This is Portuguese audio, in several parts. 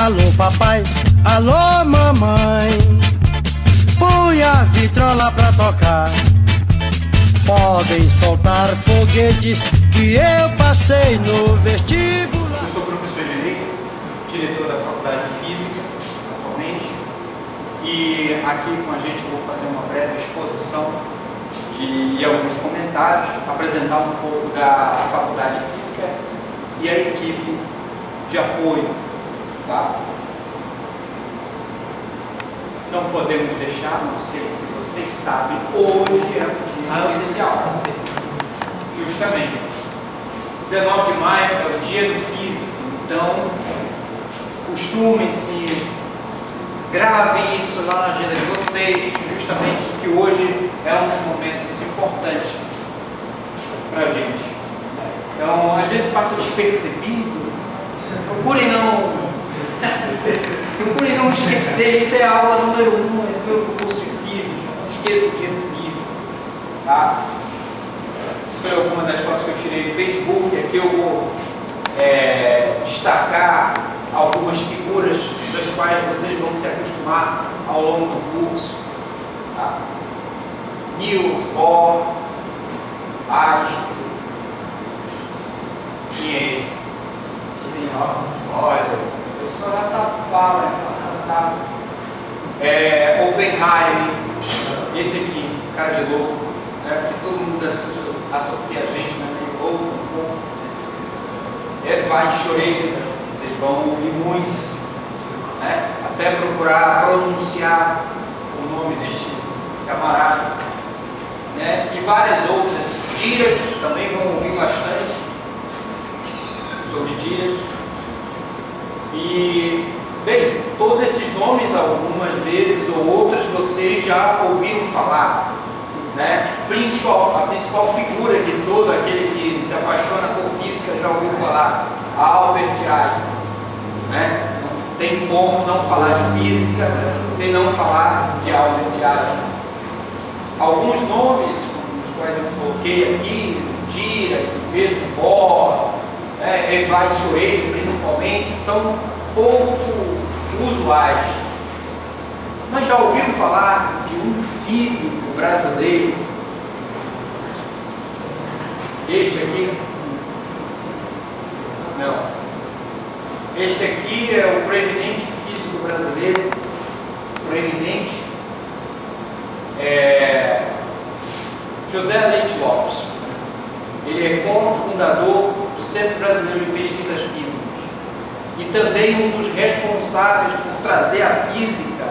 Alô papai, alô mamãe, põe a vitrola pra tocar. Podem soltar foguetes que eu passei no vestibular. Eu sou professor de Direito, diretor da Faculdade de Física atualmente, e aqui com a gente vou fazer uma breve exposição e alguns comentários, apresentar um pouco da Faculdade de Física e a equipe de apoio. Tá? Não podemos deixar, não sei se vocês sabem, hoje é um dia especial. Justamente. 19 de maio é o dia do físico, então costumem-se, gravem isso lá na agenda de vocês, justamente que hoje é um dos momentos importantes para a gente. Então, às vezes passa despercebido, procurem não esquecer, isso é a aula número 1 do curso de Física, não esqueça o dia do Física, tá? Isso foi alguma das fotos que eu tirei do Facebook. Aqui eu vou destacar algumas figuras das quais vocês vão se acostumar ao longo do curso, tá? Niels Bohr, Einstein. Quem é esse? Olha, o professor lá tá bala, tá? Oppenheimer, esse aqui, cara de louco, né? Porque todo mundo associa a gente, né? Meio louco, Edward Schroeder, vocês vão ouvir muito, né? Até procurar pronunciar o nome deste camarada, né? E várias outras. Dirac, também vão ouvir bastante sobre Dirac. E, bem, todos esses nomes, algumas vezes ou outras, vocês já ouviram falar, né? A principal figura de todo aquele que se apaixona por física já ouviu falar, Albert Einstein, né? Não tem como não falar de física sem não falar de Albert Einstein. Alguns nomes, os quais eu coloquei aqui, Dirac, mesmo Bohr, Edward Schroeder principalmente, são pouco usuais. Mas já ouviram falar de um físico brasileiro? Este aqui? Não. Este aqui é o proeminente físico brasileiro, proeminente, José Leite Lopes. Ele é cofundador do Centro Brasileiro de Pesquisas Físicas e também um dos responsáveis por trazer a física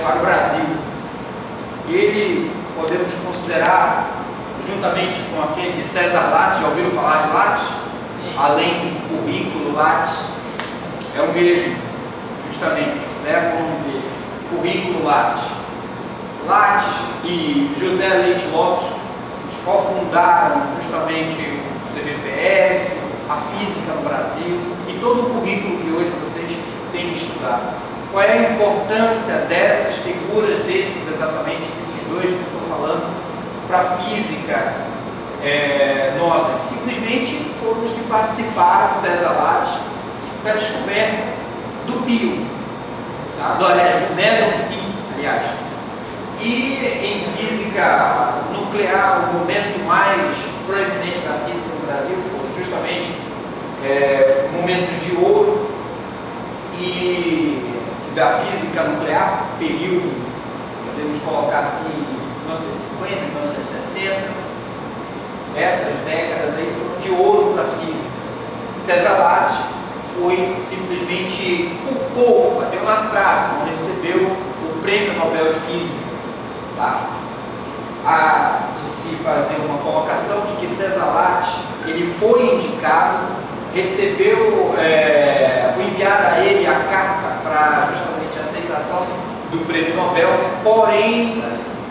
para o Brasil. Ele, podemos considerar, juntamente com aquele de César Lattes, já ouviram falar de Lattes? Sim. Além do currículo Lattes, é o mesmo, justamente, leva o nome dele, currículo Lattes. Lattes e José Leite Lopes cofundaram justamente o CBPF, a física no Brasil e todo o currículo que hoje vocês têm estudado. Qual é a importância dessas figuras, exatamente desses dois que eu estou falando, para a física nossa? Que simplesmente foram os que participaram, César Lattes, da descoberta do pio, tá? Do mesopio, aliás. E em física nuclear, o momento mais proeminente da física no Brasil foram justamente momentos de ouro e da física nuclear, período, podemos colocar assim, 1950, 1960, essas décadas aí foram de ouro para a física. César Lattes foi simplesmente por pouco, bateu na trave, não recebeu o Prêmio Nobel de Física. Tá? Há de se fazer uma colocação de que César Lattes, ele foi indicado, recebeu, foi enviada a ele a carta para justamente a aceitação do Prêmio Nobel, porém,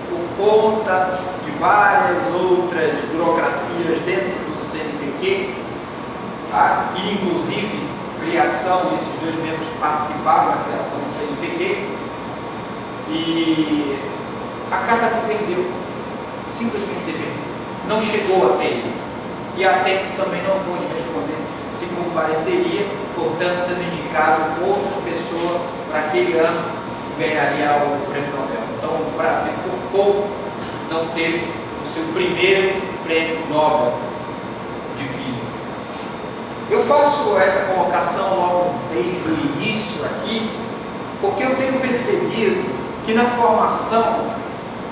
por conta de várias outras burocracias dentro do CNPq, tá? E inclusive criação, esses dois membros participaram da criação do CNPq, e a carta se perdeu, simplesmente se perdeu, não chegou até ele, e a tempo também não pôde responder. se compareceria, portanto, sendo indicado outra pessoa para aquele ano que ganharia o prêmio Nobel. Então, o Brasil, por pouco, não teve o seu primeiro prêmio Nobel de Física. Eu faço essa colocação logo desde o início aqui, porque eu tenho percebido que na formação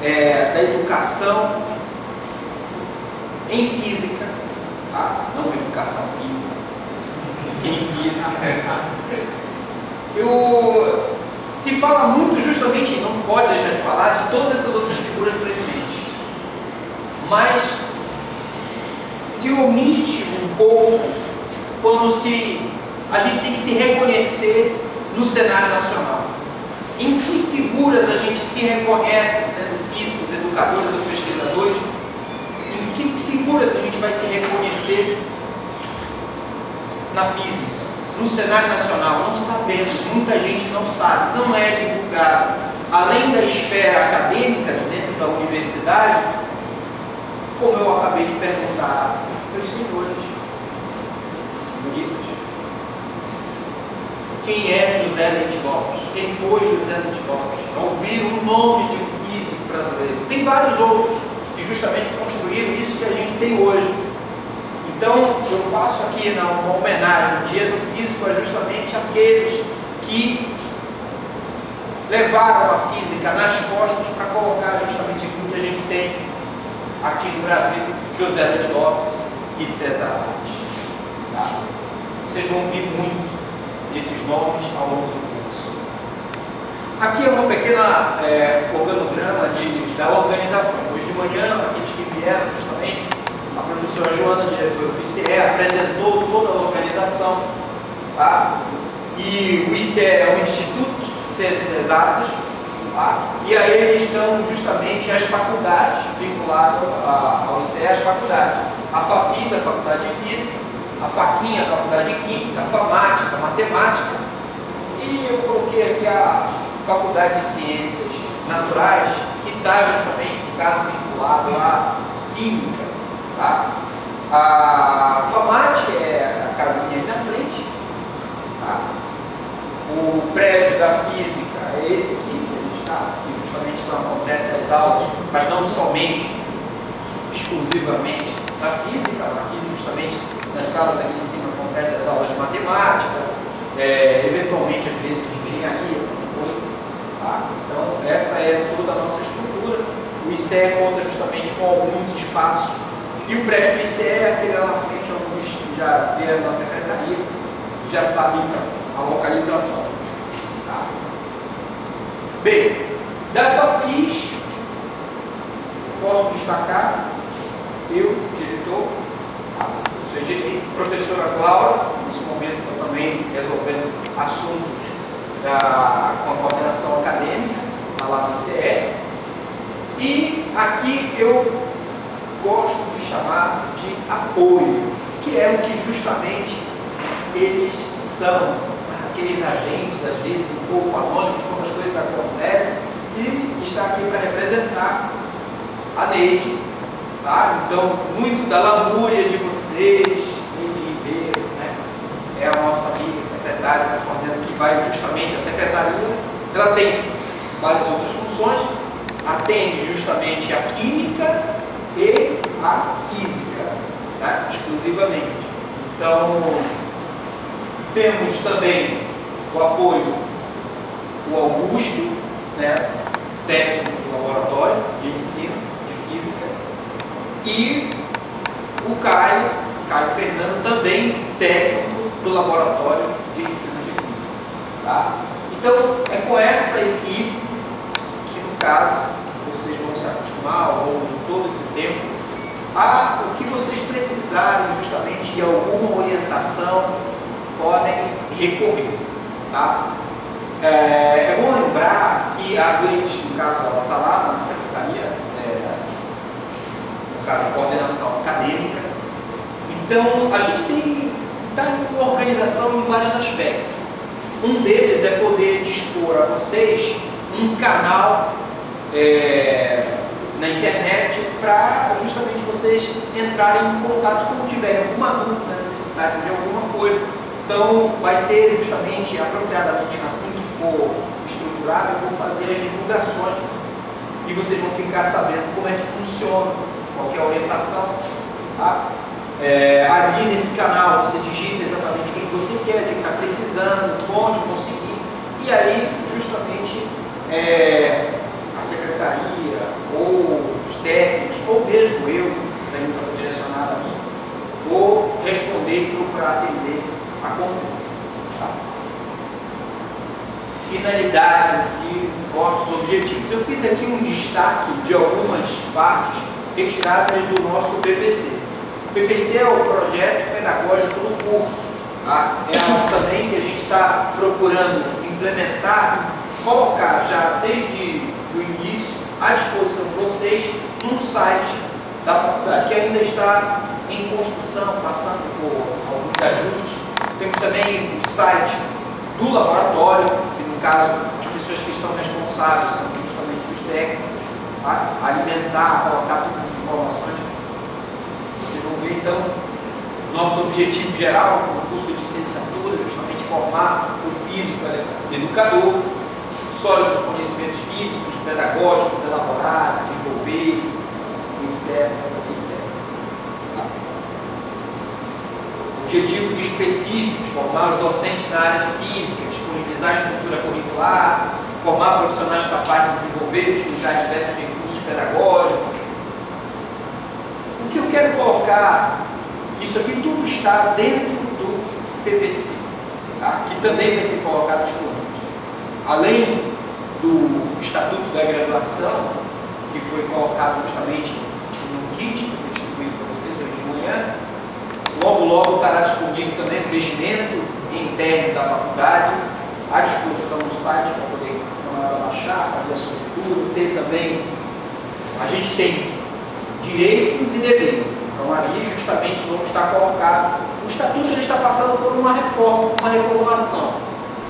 da educação em física, tá? Não educação física, em física, se fala muito justamente, não pode deixar de falar, de todas essas outras figuras preeminentes, mas se omite um pouco quando a gente tem que se reconhecer no cenário nacional. Em que figuras a gente se reconhece sendo físicos, educadores ou pesquisadores? Em que figuras a gente vai se reconhecer na física, no cenário nacional? Não sabemos, muita gente não sabe, não é divulgado. Além da esfera acadêmica de dentro da universidade, como eu acabei de perguntar para os senhores, senhoritas, quem é José Leite Lopes? Quem foi José Leite Lopes? Ouviram o nome de um físico brasileiro. Tem vários outros que justamente construíram isso que a gente tem hoje. Então, eu faço aqui uma homenagem no Dia do Físico a justamente aqueles que levaram a física nas costas para colocar justamente aquilo que a gente tem aqui no Brasil, José Leite Lopes e César Lange. Tá? Vocês vão ouvir muito esses nomes ao longo do curso. Aqui é uma pequena organograma da organização. Hoje de manhã, aqueles que vieram justamente, a professora Joana, diretora do ICE, apresentou toda a organização. Tá? E o ICE é o Instituto de Ciências Exatas, tá? E aí eles estão justamente as faculdades, vinculadas ao ICE, as faculdades. A FAFIS, a Faculdade de Física, a FAQUIM, a Faculdade de Química, a FAMATICA, a Matemática, e eu coloquei aqui a Faculdade de Ciências Naturais, que está justamente, no caso, vinculado à Química. Tá? A FAMAT é a casinha ali na frente. Tá? O prédio da Física é esse aqui, que a gente está, que justamente não acontece as aulas, mas não somente, exclusivamente da Física, aqui justamente nas salas aqui de cima acontecem as aulas de matemática, eventualmente às vezes de engenharia, alguma coisa. Tá? Então essa é toda a nossa estrutura. O ICE conta justamente com alguns espaços. E o prédio do ICE, aquele lá na frente, alguns já vieram da secretaria, já sabem a localização. Tá? Bem, da FAFIS, posso destacar, eu, diretor, professora Cláudia, nesse momento eu também resolvendo assuntos com a coordenação acadêmica, lá no ICE. E aqui eu gosto de chamar de apoio, que é o que justamente eles são, aqueles agentes, às vezes um pouco anônimos, quando as coisas acontecem, e está aqui para representar a Neide. Tá? Então, muito da lamúria de vocês, Neide Ribeiro, né? É a nossa amiga secretária, que vai justamente, a secretaria, ela tem várias outras funções, atende justamente a química e a física, tá? Exclusivamente. Então, temos também o apoio, o Augusto, né? Técnico do laboratório de ensino de física, e o Caio Fernando, também técnico do laboratório de ensino de física. Tá? Então, é com essa equipe que, no caso, vocês vão se acostumar ao longo de todo esse tempo a o que vocês precisarem justamente de alguma orientação, podem recorrer. Tá? É bom lembrar que a Gleice, no caso, ela está lá na secretaria, no caso, a coordenação acadêmica. Então, a gente está em organização em vários aspectos. Um deles é poder dispor a vocês um canal na internet para justamente vocês entrarem em contato quando tiverem alguma dúvida, necessidade de alguma coisa. Então, vai ter justamente, apropriadamente, assim que for estruturado, eu vou fazer as divulgações e vocês vão ficar sabendo como é que funciona, qual que é a orientação. Tá? Ali nesse canal você digita exatamente o que você quer, o que está precisando, onde conseguir, e aí justamente a secretaria, ou os técnicos, ou mesmo eu, que também estou direcionado a mim, vou responder e procurar atender a conduta. Tá? Finalidades e nossos objetivos. Eu fiz aqui um destaque de algumas partes retiradas do nosso PPC. O PPC é o projeto pedagógico do curso. Tá? É algo também que a gente está procurando implementar e colocar já desde o início à disposição de vocês num site da faculdade, que ainda está em construção, passando por alguns ajustes. Temos também o site do laboratório, que no caso as pessoas que estão responsáveis são justamente os técnicos, tá? Alimentar, colocar todas as informações. Vocês vão ver então nosso objetivo geral no curso de licenciatura, justamente formar o físico educador, sólidos conhecimentos físicos, pedagógicos, elaborar, desenvolver, etc. Objetivos específicos: formar os docentes na área de física, disponibilizar a estrutura curricular, formar profissionais capazes de desenvolver e utilizar diversos recursos pedagógicos. O que eu quero colocar, isso aqui tudo está dentro do PPC, tá? Que também vai ser colocado disponível. Além do Estatuto da Graduação, que foi colocado justamente no kit que foi distribuído para vocês hoje de manhã, logo estará disponível também o regimento interno da faculdade, à disposição do site para poder baixar, fazer a sua leitura, ter também, a gente tem direitos e deveres. Então ali justamente vão estar colocados. O Estatuto ele está passando por uma reforma, uma reformulação,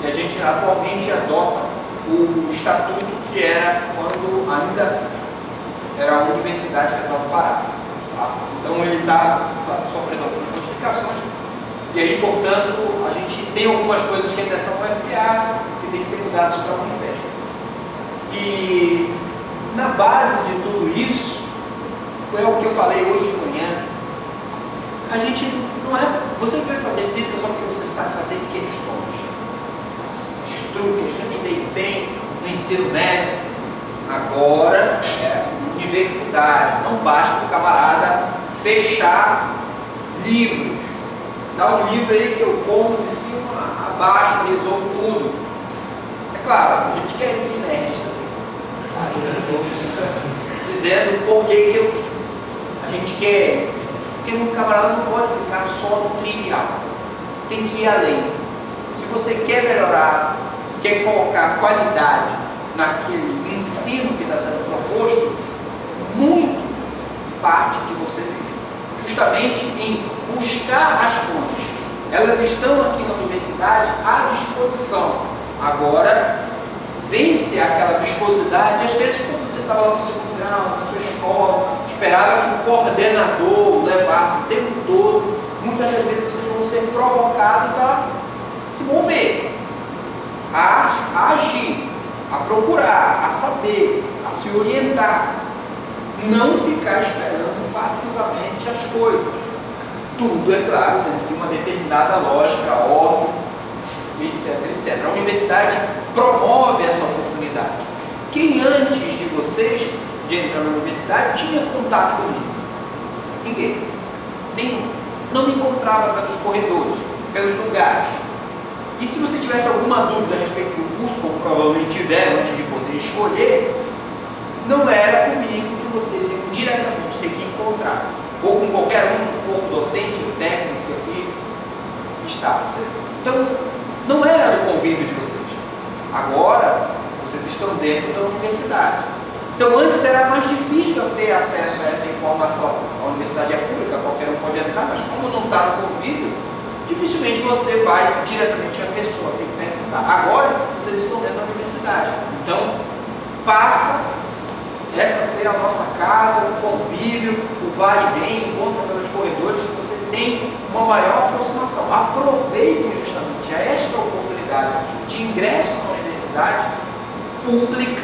que a gente atualmente adota o Estatuto que era quando ainda era a Universidade Federal do Pará. Tá? Então ele está sofrendo algumas modificações e aí, portanto, a gente tem algumas coisas que ainda são FPA, que tem que ser mudadas para a Unifesp. E na base de tudo isso, foi algo que eu falei hoje de manhã, a gente não é, você vai fazer física só porque você sabe fazer aqueles tons. Nossa, estrutura, eu me dei bem no ensino médio. Agora é universidade, não basta o camarada fechar livros. Dá um livro aí que eu como de cima a baixo, resolvo tudo. É claro, a gente quer esses nerds também. Dizendo por que a gente quer esses nerds. Porque o camarada não pode ficar só no trivial. Tem que ir além. Se você quer melhorar, quer colocar qualidade naquele ensino que está sendo proposto, muito parte de você mesmo. Justamente em buscar as fontes. Elas estão aqui na universidade à disposição. Agora, vence aquela viscosidade. Às vezes, quando você estava lá no segundo grau, na sua escola, esperava que o coordenador levasse o tempo todo, muitas das vezes vocês vão ser provocados a se mover, a agir, a procurar, a saber, a se orientar. Não ficar esperando passivamente as coisas. Tudo, é claro, dentro de uma determinada lógica, ordem, etc. A universidade promove essa oportunidade. Quem antes de vocês, de entrar na universidade, tinha contato comigo? Ninguém. Nenhum. Não me encontrava pelos corredores, pelos lugares. E se você tivesse alguma dúvida a respeito do curso, como provavelmente tiveram antes de poder escolher, não era comigo que vocês iam diretamente ter que encontrar, ou com qualquer um do corpo docente, o técnico que aqui está. Então, não era no convívio de vocês. Agora, vocês estão dentro da universidade. Então, antes era mais difícil ter acesso a essa informação. A universidade é pública, qualquer um pode entrar, mas como não está no convívio, dificilmente você vai diretamente à pessoa, tem que perguntar. Agora, vocês estão dentro da universidade. Então, passa essa ser a nossa casa, o convívio, o vai e vem, encontro pelos corredores, você tem uma maior aproximação. Aproveitem justamente esta oportunidade de ingresso na universidade pública,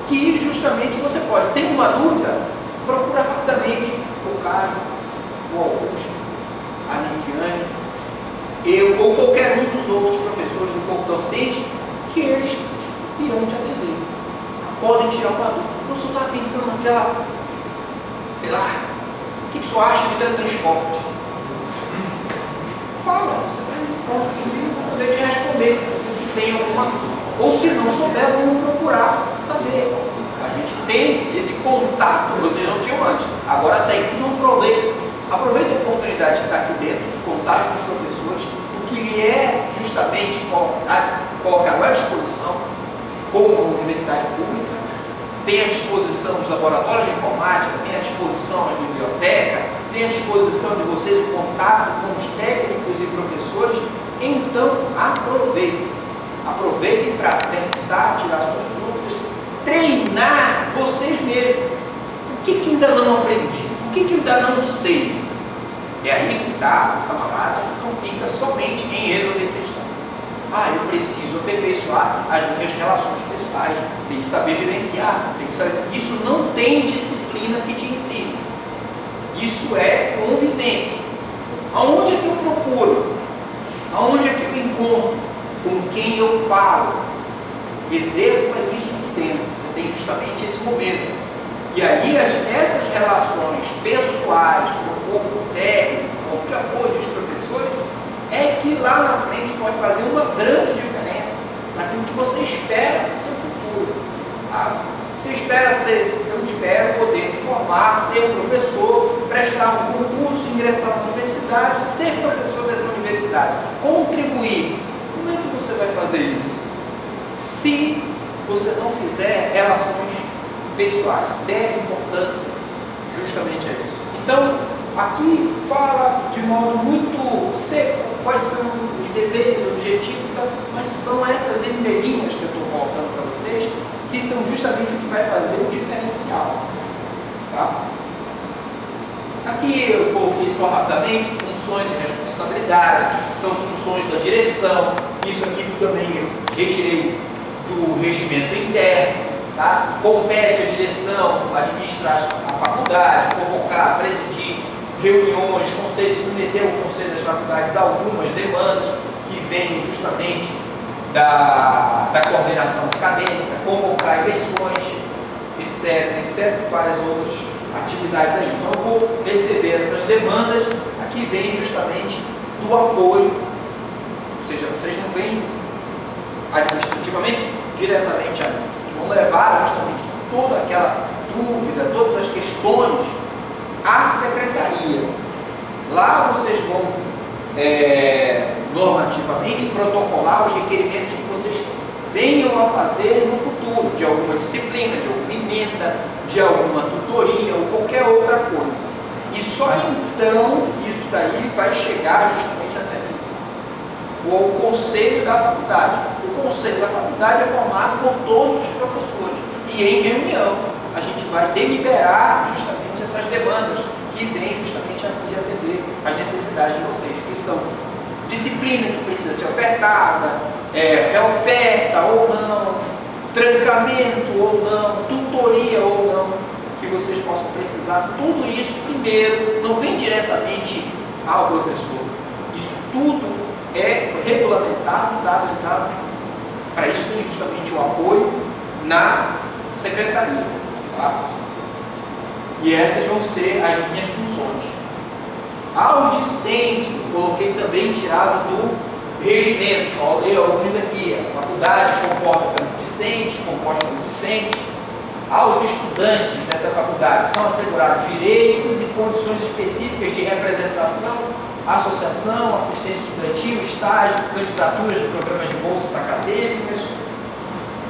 que justamente você pode ter uma dúvida, procura rapidamente o Caio, o Augusto, a Lidiane, eu ou qualquer um dos outros professores do corpo docente, que eles irão te atender. Podem tirar uma dúvida. O professor estava pensando naquela, sei lá, o que o senhor acha de teletransporte? Fala, você vai pronto, vou poder te responder que tem alguma dúvida. Ou se não souber, vamos procurar saber. A gente tem esse contato, vocês não tinham antes, agora tem que não aproveita a oportunidade que está aqui dentro, de contato com os professores, do que lhe é justamente colocado à disposição, como uma universidade pública, tem à disposição os laboratórios de informática, tem à disposição a biblioteca, tem à disposição de vocês o contato com os técnicos e professores. Então aproveitem para tentar tirar suas dúvidas, treinar vocês mesmos. O que ainda não aprendi? O que ainda não sei? É aí que está o camarada, não fica somente em resolver questão. Eu preciso aperfeiçoar as minhas relações pessoais, tenho que saber gerenciar, tenho que saber. Isso não tem disciplina que te ensine. Isso é convivência. Aonde é que eu procuro? Aonde é que eu encontro? Com quem eu falo? Exerça isso aqui dentro. Você tem justamente esse momento. E aí essas relações pessoais com o corpo técnico, com o apoio dos professores, é que lá na frente pode fazer uma grande diferença naquilo que você espera do seu futuro. Você espera eu espero poder me formar, ser professor, prestar um concurso, ingressar na universidade, ser professor dessa universidade, contribuir. Como é que você vai fazer isso? Se você não fizer relações pessoais, der importância justamente a isso. Então, aqui fala de modo muito seco quais são os deveres, objetivos, mas são essas entrelinhas que eu estou colocando para vocês, que são justamente o que vai fazer o diferencial. Tá? Aqui eu coloquei só rapidamente funções e responsabilidade, são funções da direção. Isso aqui também eu retirei do regimento interno. Tá? Compete à direção administrar a faculdade, convocar, presidir reuniões, submeter ao Conselho das Faculdades algumas demandas que vêm justamente da coordenação acadêmica, convocar eleições, etc, várias outras atividades aí. Então eu vou receber essas demandas, aqui vem justamente do apoio, ou seja, vocês não vêm administrativamente diretamente a mim, vocês vão levar justamente toda aquela dúvida, todas as questões à secretaria. Lá vocês vão normativamente protocolar os requerimentos que vocês venham a fazer no futuro, de alguma disciplina, de alguma emenda, de alguma tutoria ou qualquer outra coisa. E só então isso daí vai chegar justamente até mim, ou ao conselho da faculdade. O conselho da faculdade é formado por todos os professores e em reunião a gente vai deliberar justamente essas demandas que vêm justamente a fim de atender as necessidades de vocês, que são disciplina que precisa ser ofertada, reoferta ou não, trancamento ou não, tutoria ou não, que vocês possam precisar. Tudo isso primeiro não vem diretamente ao professor. Isso tudo é regulamentado, dado entrada. Para isso tem justamente o apoio na secretaria. Tá? E essas vão ser as minhas funções. Aos discentes, coloquei também tirado do regimento, só ler alguns aqui. A faculdade comporta pelos discentes, composta pelos discentes. Aos estudantes dessa faculdade são assegurados direitos e condições específicas de representação, associação, assistência estudantil, estágio, candidaturas de programas de bolsas acadêmicas.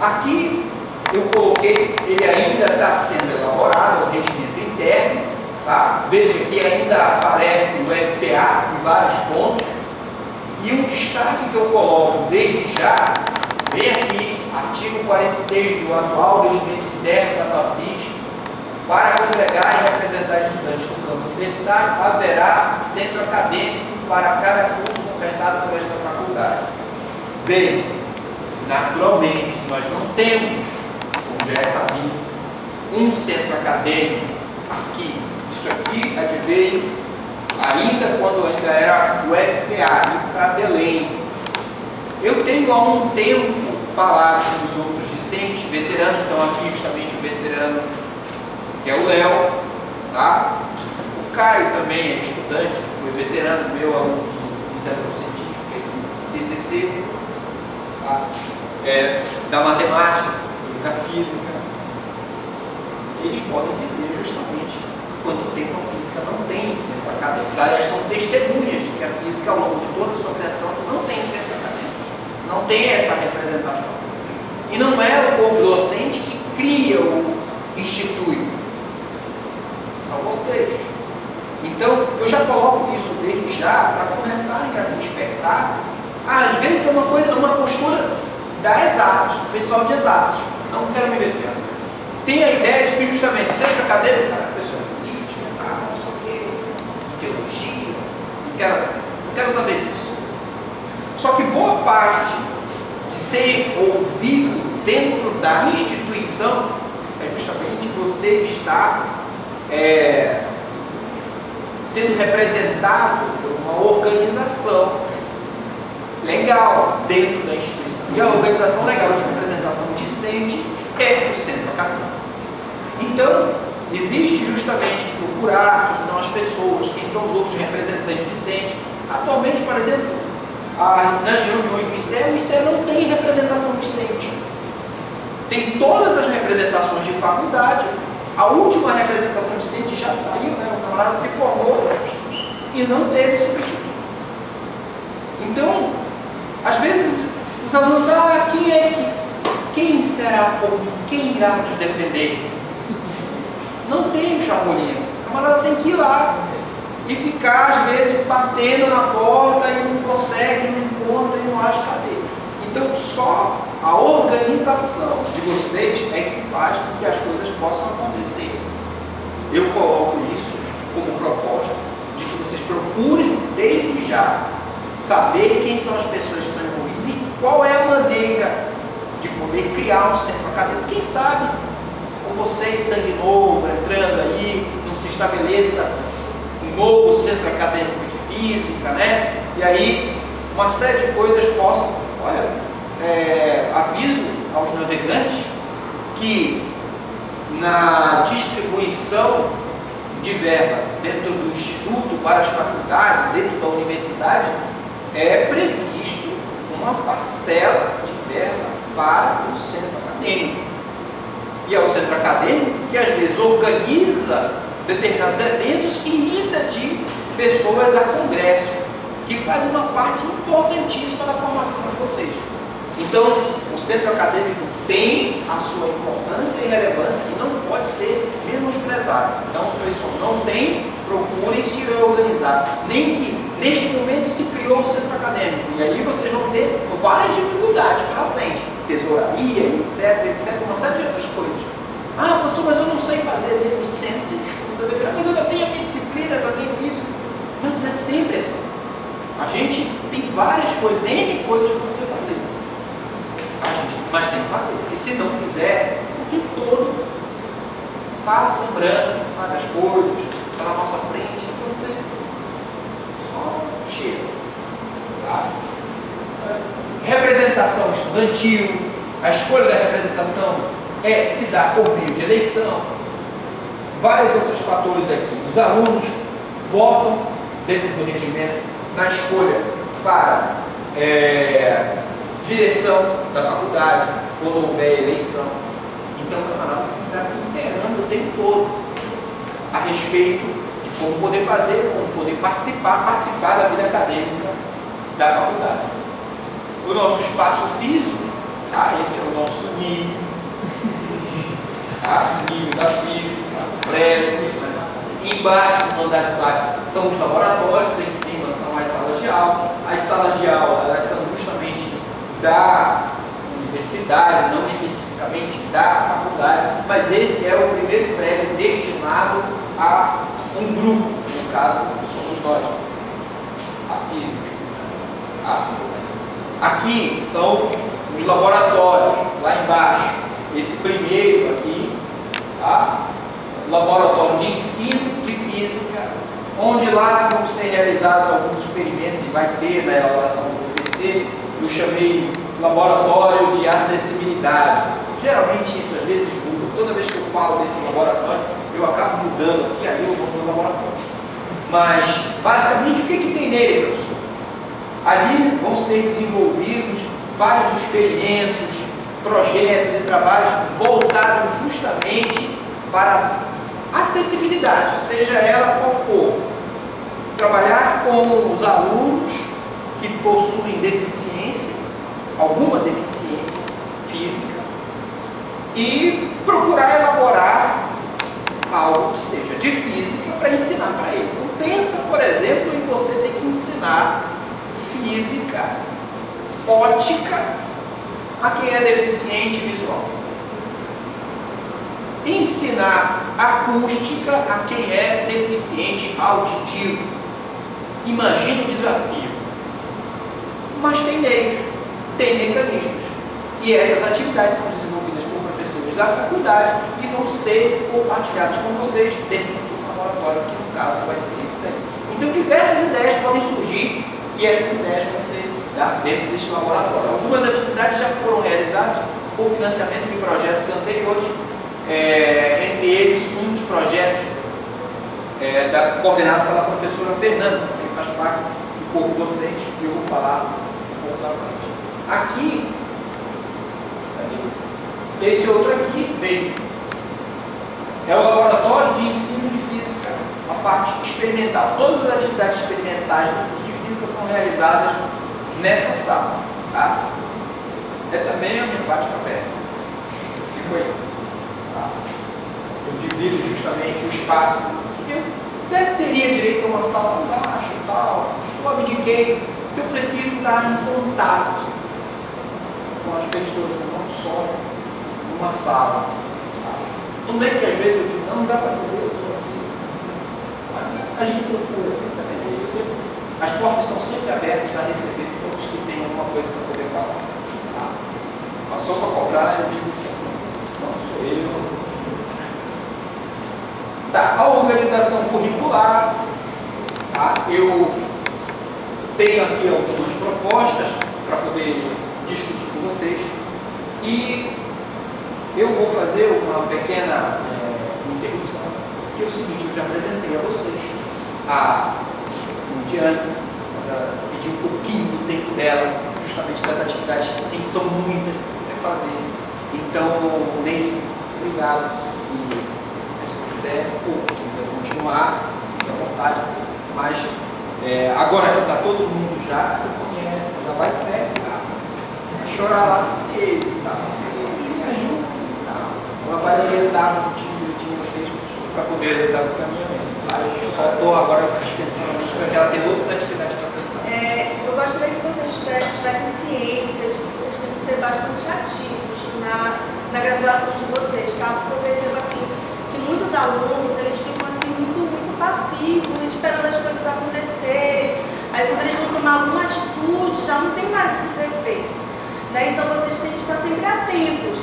Aqui eu coloquei, ele ainda está sendo elaborado, é o regimento interno, tá? Veja que ainda aparece o FPA em vários pontos, e um destaque que eu coloco desde já, vem aqui, artigo 46 do atual regimento interno da FAFIS, Para congregar e representar estudantes no campo universitário, haverá centro acadêmico para cada curso ofertado por esta faculdade. Bem, naturalmente, nós não temos, como já é sabido, um centro acadêmico aqui. Isso aqui adveio ainda quando ainda era o FPA, para Belém. Eu tenho há um tempo falado com os outros discentes, veteranos, estão aqui justamente o veterano, que é o Léo, tá? O Caio também é estudante, foi veterano meu, aluno de iniciação científica e TCC, tá? Da matemática, da física. Eles podem dizer justamente quanto tempo a física não tem centro acadêmico. Aliás, são testemunhas de que a física, ao longo de toda a sua criação, não tem centro acadêmico, não tem essa representação. E não é o corpo docente que cria ou institui, são vocês. Então, eu já coloco isso desde já para começarem a se despertar. Às vezes é uma coisa, uma postura da exatas, pessoal de exatas. Não quero me meter. Tem a ideia de que justamente centro acadêmico, cara, pessoal política, não sei o quê, teologia, não quero saber disso. Só que boa parte de ser ouvido dentro da instituição é justamente você estar sendo representado por uma organização legal dentro da instituição. E a organização legal de representação discente é o centro acadêmico. Então, existe justamente procurar quem são as pessoas, quem são os outros representantes discentes. Atualmente, por exemplo, nas reuniões do ICE, o ICE não tem representação discente. Tem todas as representações de faculdade. A última representação discente já saiu, né? O camarada se formou e não teve substituto. Então, às vezes, os alunos, quem será, quem irá nos defender? Não tem o Chapolin. O camarada tem que ir lá e ficar, às vezes, batendo na porta e não consegue, não encontra e não acha cadê. Então, só a organização de vocês é que faz com que as coisas possam acontecer. Eu coloco isso como proposta de que vocês procurem, desde já, saber quem são as pessoas que estão envolvidas e qual é a maneira de poder criar um centro acadêmico. Quem sabe, com vocês, sangue novo, entrando aí, não se estabeleça um novo centro acadêmico de física, né? E aí, uma série de coisas possam, aviso aos navegantes que na distribuição de verba dentro do instituto para as faculdades, dentro da universidade, é previsto uma parcela de verba para o centro acadêmico. E é o centro acadêmico que às vezes organiza determinados eventos e ida de pessoas a congresso, que faz uma parte importantíssima da formação de vocês. Então, o centro acadêmico tem a sua importância e relevância e não pode ser menosprezado. Então, pessoal, não tem, procurem se organizar. Nem que neste momento se criou o centro acadêmico. E aí vocês vão ter várias dificuldades pela frente. Tesouraria, etc, uma série de outras coisas. Ah, pastor, mas eu não sei fazer dentro do centro de estudo. Mas eu ainda tenho a minha disciplina, eu tenho isso. Mas é sempre assim. A gente tem várias coisas, N coisas para poder fazer. Mas tem que fazer. E se não fizer, o tempo todo passa em branco, sabe, as coisas pela nossa frente e você só chega. Tá? Representação estudantil, a escolha da representação se dá por meio de eleição. Vários outros fatores aqui. Os alunos votam dentro do regimento na escolha para direção da faculdade, quando houver eleição. Então, o camarada está se inteirando o tempo todo a respeito de como poder fazer, como poder participar da vida acadêmica da faculdade. O nosso espaço físico, esse é o nosso nível, nível da física, prédio. Embaixo, no andar de baixo, são os laboratórios, em cima são as salas de aula. As salas de aula, elas são justamente da universidade, não especificamente especificamente da faculdade, mas esse é o primeiro prédio destinado a um grupo, no caso, somos nós, a física. Aqui são os laboratórios, lá embaixo. Esse primeiro aqui, laboratório de ensino de física, onde lá vão ser realizados alguns experimentos e vai ter na elaboração do PC, eu chamei laboratório de acessibilidade. Geralmente isso às vezes muda. Toda vez que eu falo desse laboratório, eu acabo mudando aqui, ali eu vou no laboratório. Mas, basicamente, o que tem nele, professor? Ali vão ser desenvolvidos vários experimentos, projetos e trabalhos voltados justamente para a acessibilidade, seja ela qual for. Trabalhar com os alunos que possuem deficiência, alguma deficiência física, e procurar elaborar algo que seja de física para ensinar para eles. Então pensa, por exemplo, em você ter que ensinar física, ótica, a quem é deficiente visual. Ensinar acústica a quem é deficiente auditivo. Imagina o desafio. Mas tem meios, tem mecanismos. E essas atividades são desenvolvidas por professores da faculdade e vão ser compartilhadas com vocês dentro de um laboratório, que no caso vai ser esse daí. Então diversas ideias podem surgir e essas ideias vão ser dentro deste laboratório. Algumas atividades já foram realizadas por financiamento de projetos anteriores, entre eles um dos projetos coordenado pela professora Fernanda, que faz parte do corpo docente, e eu vou falar um pouco da frente. Aqui, esse outro aqui veio. É o laboratório de ensino de física, a parte experimental. Todas as atividades experimentais do curso de física são realizadas nessa sala. Tá? É também a minha bate-papel. Fico aí. Tá? Eu divido justamente o espaço que eu até teria direito a uma sala embaixo e tal. Eu abdiquei, porque eu prefiro estar em contato com as pessoas, não só numa sala. Tá? Tudo bem que às vezes eu digo, não dá para entender, eu estou aqui. Mas a gente procura sempre. As portas estão sempre abertas a receber todos que têm alguma coisa para poder falar. Tá? Mas só para cobrar, eu digo que não sou eu. Tá, a organização curricular. Tá? Eu tenho aqui algumas propostas para poder discutir com vocês. E eu vou fazer uma pequena interrupção, que é o seguinte: eu já apresentei a vocês a Diane, mas ela pediu um pouquinho do tempo dela, justamente das atividades que tem, que são muitas para fazer. Então, Neide, obrigado. Se quiser continuar, fique à vontade. Mas agora que está todo mundo já conhece, já vai certo, tá? Vai chorar lá, eita, me ajuda, tá? Ela vai orientar direitinho vocês para poder dar o caminhamento. Eu só estou agora dispensando a lista, porque ela tem outras atividades para fazer. Eu gostaria que vocês tivessem ciências, que vocês têm que ser bastante ativos na graduação de vocês, tá? Porque eu percebo assim, que muitos alunos, eles ficam assim muito passivos, esperando as coisas acontecerem. Aí quando eles vão tomar alguma atitude, já não tem mais o que ser feito. Né? Então vocês têm que estar sempre atentos.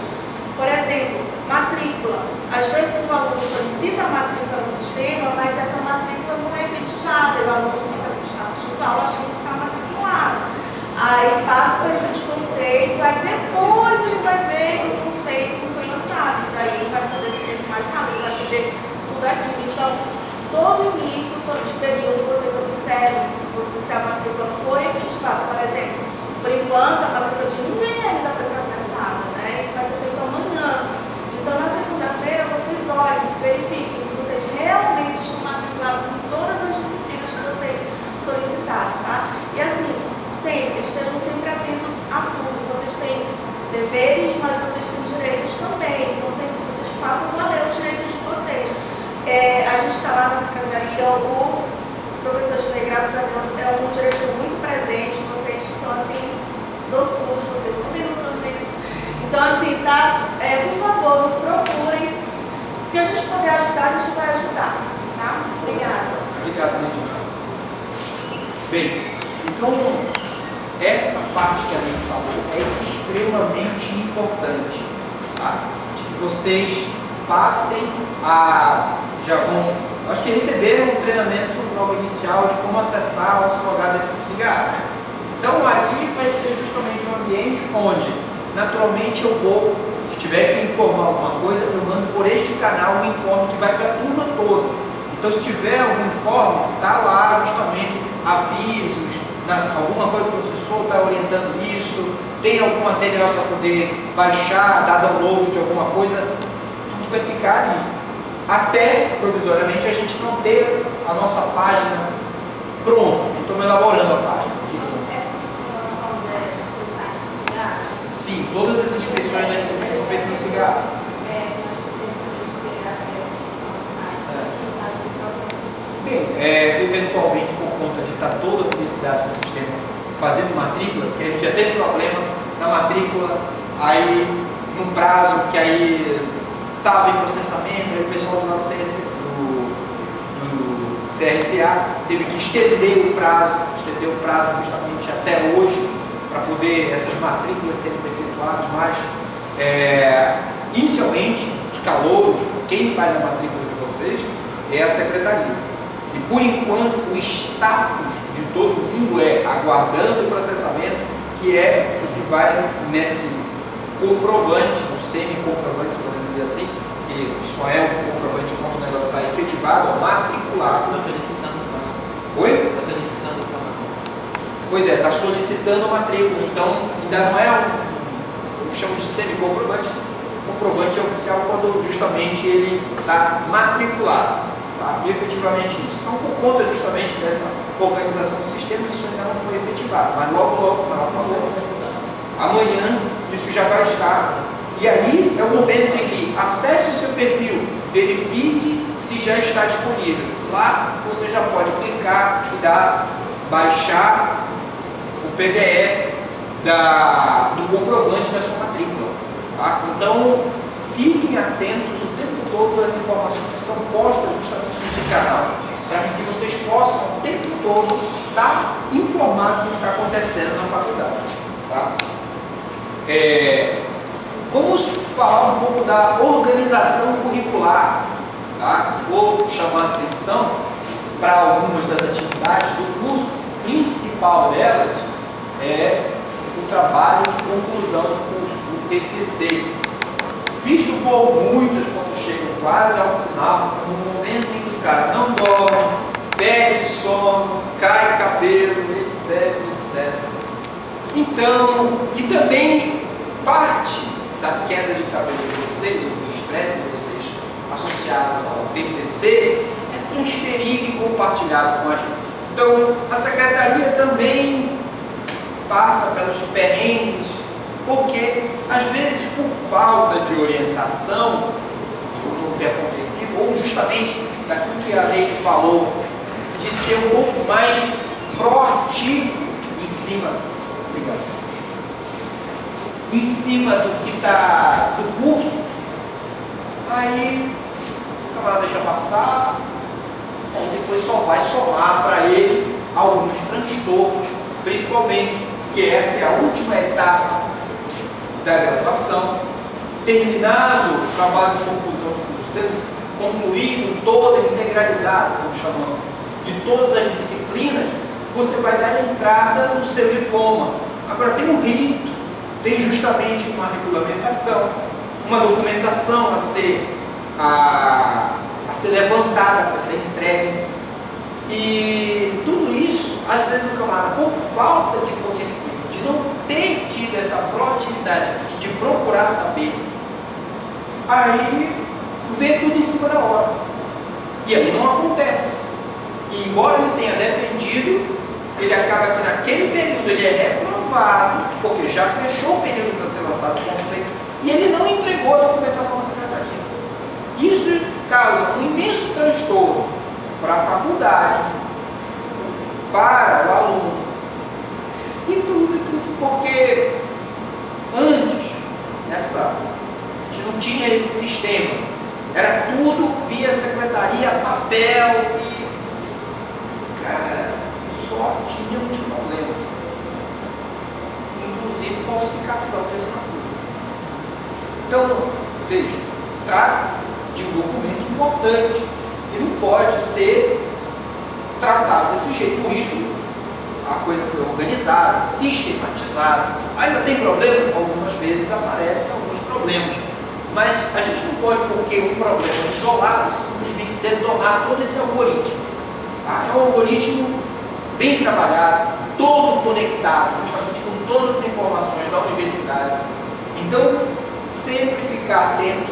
Por exemplo, matrícula. Às vezes o aluno solicita a matrícula no sistema, mas essa matrícula não é efetivada. O aluno fica assistindo a aula achando que está matriculado. Aí passa o período de conceito, aí depois ele vai ver que o conceito não foi lançado. E daí ele vai poder ser mais rápido, ele vai poder tudo aquilo. Então, todo início, todo de período, vocês observam se a matrícula foi efetivada. Por exemplo, por enquanto a matrícula de ninguém ainda foi processada, né? Isso vai ser feito amanhã. Então, na segunda-feira, vocês olhem, verifiquem se vocês realmente estão matriculados em todas as disciplinas que vocês solicitaram, tá? E assim, estejam sempre atentos a tudo. Vocês têm deveres, mas vocês têm direitos também. Então, sempre vocês façam valer os direitos de vocês. A gente está lá na secretaria, o professor Gilei, graças a Deus, é um diretor muito presente. Vocês são assim, sortudos, vocês não têm noção disso. Então, assim, tá favor, nos procurem. O que a gente puder ajudar, a gente vai ajudar. Tá? Obrigada. Obrigado, Medina. Bem, então, essa parte que a Lene falou é extremamente importante, tá? De que vocês passem a... acho que receberam um treinamento logo inicial de como acessar o advogado dentro do cigarro, né? Então, ali vai ser justamente um ambiente onde, naturalmente, eu vou, se tiver que informar alguma coisa, eu mando por este canal um informe que vai para a turma toda. Então, se tiver algum informe, está lá justamente avisos, alguma coisa que o professor está orientando isso, tem algum material para poder baixar, dar download de alguma coisa, tudo vai ficar ali. Até, provisoriamente, a gente não ter a nossa página pronta. Estamos elaborando a página. Sim, todas as inscrições da LCP são feitas no cigarro. Bem, eventualmente, por conta de estar toda a publicidade do sistema fazendo matrícula, porque a gente já teve problema na matrícula, aí no prazo que aí estava em processamento, aí o pessoal do CRCA teve que estender o prazo justamente até hoje, para poder essas matrículas serem efetuadas, mas inicialmente, de calouros, quem faz a matrícula de vocês é a secretaria. E por enquanto o status de todo mundo é aguardando o processamento, que é o que vai nesse comprovante, o semi-comprovante, se podemos dizer assim, que só é um comprovante quando o negócio está efetivado, matriculado. Está solicitando o formato. Oi? Está solicitando o formato. Pois é, está solicitando a matrícula, então ainda não é eu chamo de semi-comprovante. Comprovante é oficial quando justamente ele está matriculado, tá? E efetivamente isso. Então, por conta justamente dessa organização do sistema, isso ainda não foi efetivado, mas logo, como ela falou, amanhã isso já vai estar. E aí é o momento em que acesse o seu perfil, verifique se já está disponível. Lá você já pode clicar e baixar o PDF do comprovante da sua matrícula. Tá? Então, fiquem atentos o tempo todo às informações que são postas justamente nesse canal, para que vocês possam o tempo todo estar informados do que está acontecendo na faculdade. Tá? Vamos falar um pouco da organização curricular. Tá? Vou chamar a atenção para algumas das atividades do curso. O principal delas é o trabalho de conclusão do curso, do TCC. Visto por muitas, quando chegam quase ao final, no momento em que o cara não dorme, perde sono, cai cabelo, etc, etc. Então, e também parte da queda de cabelo de vocês, ou do estresse de vocês associado ao TCC, é transferido e compartilhado com a gente. Então, a secretaria também passa pelos perrengues, porque, às vezes, por falta de orientação, do que acontecido, ou justamente daquilo que a Leite falou, de ser um pouco mais proativo em cima, em cima do que está do curso, aí o camarada deixa passar, ou depois só vai somar para ele alguns transtornos, principalmente que essa é a última etapa da graduação, terminado o trabalho de conclusão de curso, tendo concluído todo, integralizado, como chamamos, de todas as disciplinas, você vai dar entrada no seu diploma. Agora tem um rito, tem justamente uma regulamentação, uma documentação a ser levantada, para ser entregue. E tudo isso, às vezes o camarada, por falta de conhecimento, de não ter tido essa proatividade, de procurar saber, aí vê tudo em cima da hora. E aí não acontece. E embora ele tenha defendido, ele acaba que naquele período ele é reprovado, porque já fechou o período para ser lançado o conceito, e ele não entregou a documentação à secretaria. Isso causa um imenso transtorno para a faculdade, para o aluno, e tudo, porque antes, nessa A gente não tinha esse sistema. Era tudo via secretaria, papel e... Cara, só tínhamos problemas. Inclusive falsificação de assinatura. Então, veja, trata-se de um documento importante. Ele não pode ser tratado desse jeito. Por isso, a coisa foi organizada, sistematizada. Ainda tem problemas? Algumas vezes aparecem alguns problemas. Mas a gente não pode, porque um problema isolado, simplesmente detonar todo esse algoritmo. Tá? É um algoritmo bem trabalhado, todo conectado, justamente com todas as informações da universidade. Então, sempre ficar atento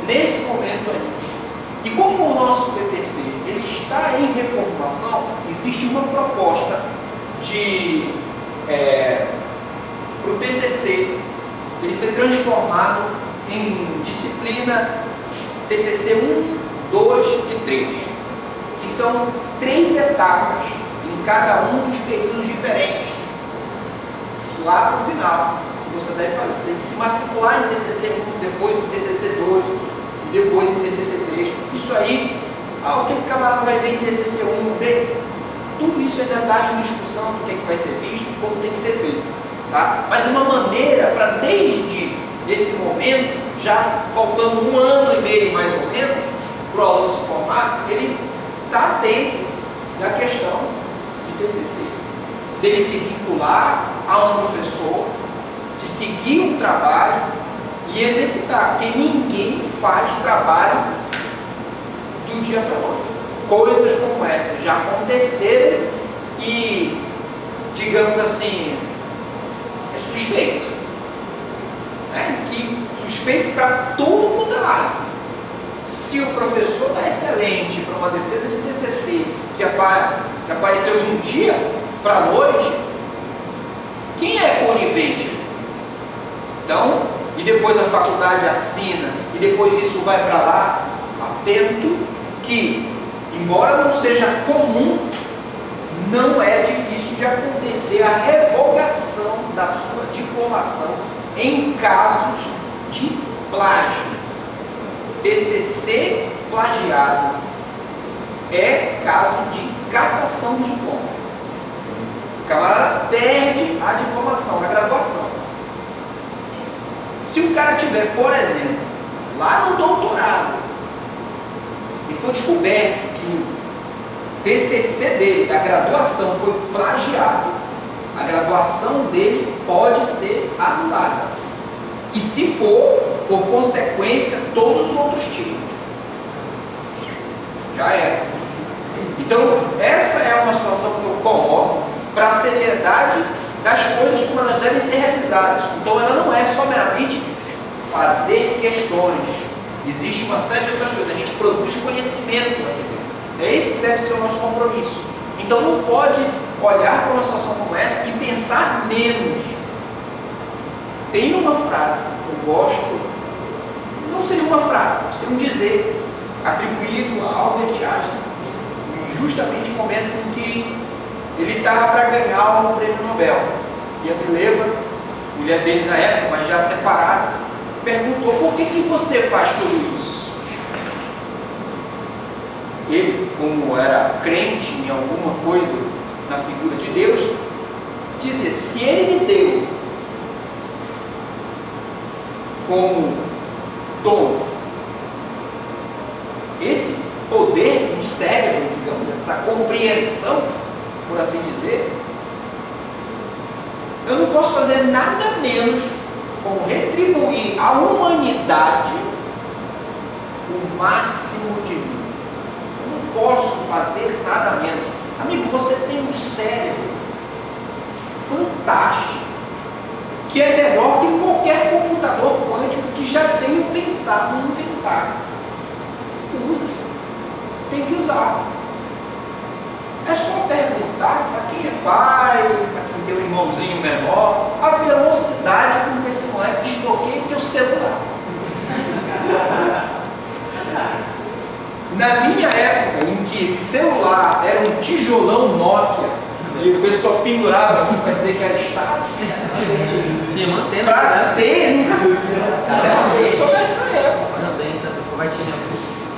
nesse momento aí. E como o nosso PPC ele está em reformulação, existe uma proposta para o PCC ele ser transformado em disciplina PCC 1, 2 e 3, que são 3 etapas em cada um dos períodos diferentes. Isso lá para o final, que você deve fazer. Você tem que se matricular em TCC 1, depois em TCC 2, e depois em TCC 3. Isso aí, o que o camarada vai ver em TCC 1, B? Tudo isso ainda está em discussão do que vai ser visto, como tem que ser feito. Tá? Mas uma maneira para, desde esse momento, já faltando 1 ano e meio mais ou menos, para o aluno se formar, ele está atento da questão de TCC. Dele se vincular a um professor, de seguir um trabalho e executar, porque ninguém faz trabalho do dia para a noite. Coisas como essa já aconteceram e, digamos assim, é suspeito. Que suspeito para todo quanto é lado. Se o professor está excelente para uma defesa de TCC que apareceu de um dia para a noite, quem é conivente? Então, e depois a faculdade assina, e depois isso vai para lá, atento que, embora não seja comum, não é difícil de acontecer a revogação da sua diplomação em casos de plágio. TCC plagiado é caso de cassação de diploma. O camarada perde a diplomação, a graduação. Se o cara tiver, por exemplo, lá no doutorado e for descoberto que o TCC dele, da graduação, foi plagiado, a graduação dele pode ser anulada. E se for, por consequência, todos os outros títulos. Já era. Então, essa é uma situação que eu coloco para a seriedade das coisas como elas devem ser realizadas. Então, ela não é só meramente fazer questões. Existe uma série de outras coisas. A gente produz conhecimento aqui dentro. É esse que deve ser o nosso compromisso. Então, não pode olhar para uma situação como essa e pensar menos. Tem uma frase que eu gosto, não seria uma frase, mas tem um dizer atribuído a Albert Einstein, justamente em momentos em que ele estava para ganhar um prêmio Nobel. E a Mileva, mulher dele na época, mas já separada, perguntou: por que você faz tudo isso? Ele, como era crente em alguma coisa na figura de Deus, dizia: se ele me deu como dom esse poder no cérebro, digamos, essa compreensão, por assim dizer, eu não posso fazer nada menos como retribuir à humanidade o máximo de mim. Eu não posso fazer nada menos. Amigo, você tem um cérebro fantástico, que é melhor que qualquer computador quântico que já tenham pensado em inventar. Use. Tem que usar. É só perguntar para quem é pai, para quem tem um irmãozinho menor, a velocidade com que esse moleque desbloqueia teu celular. Na minha época, em que celular era um tijolão Nokia, e o pessoal pendurava para dizer que era Estado, para ter, nunca Eu sou dessa época. Também, compartilha.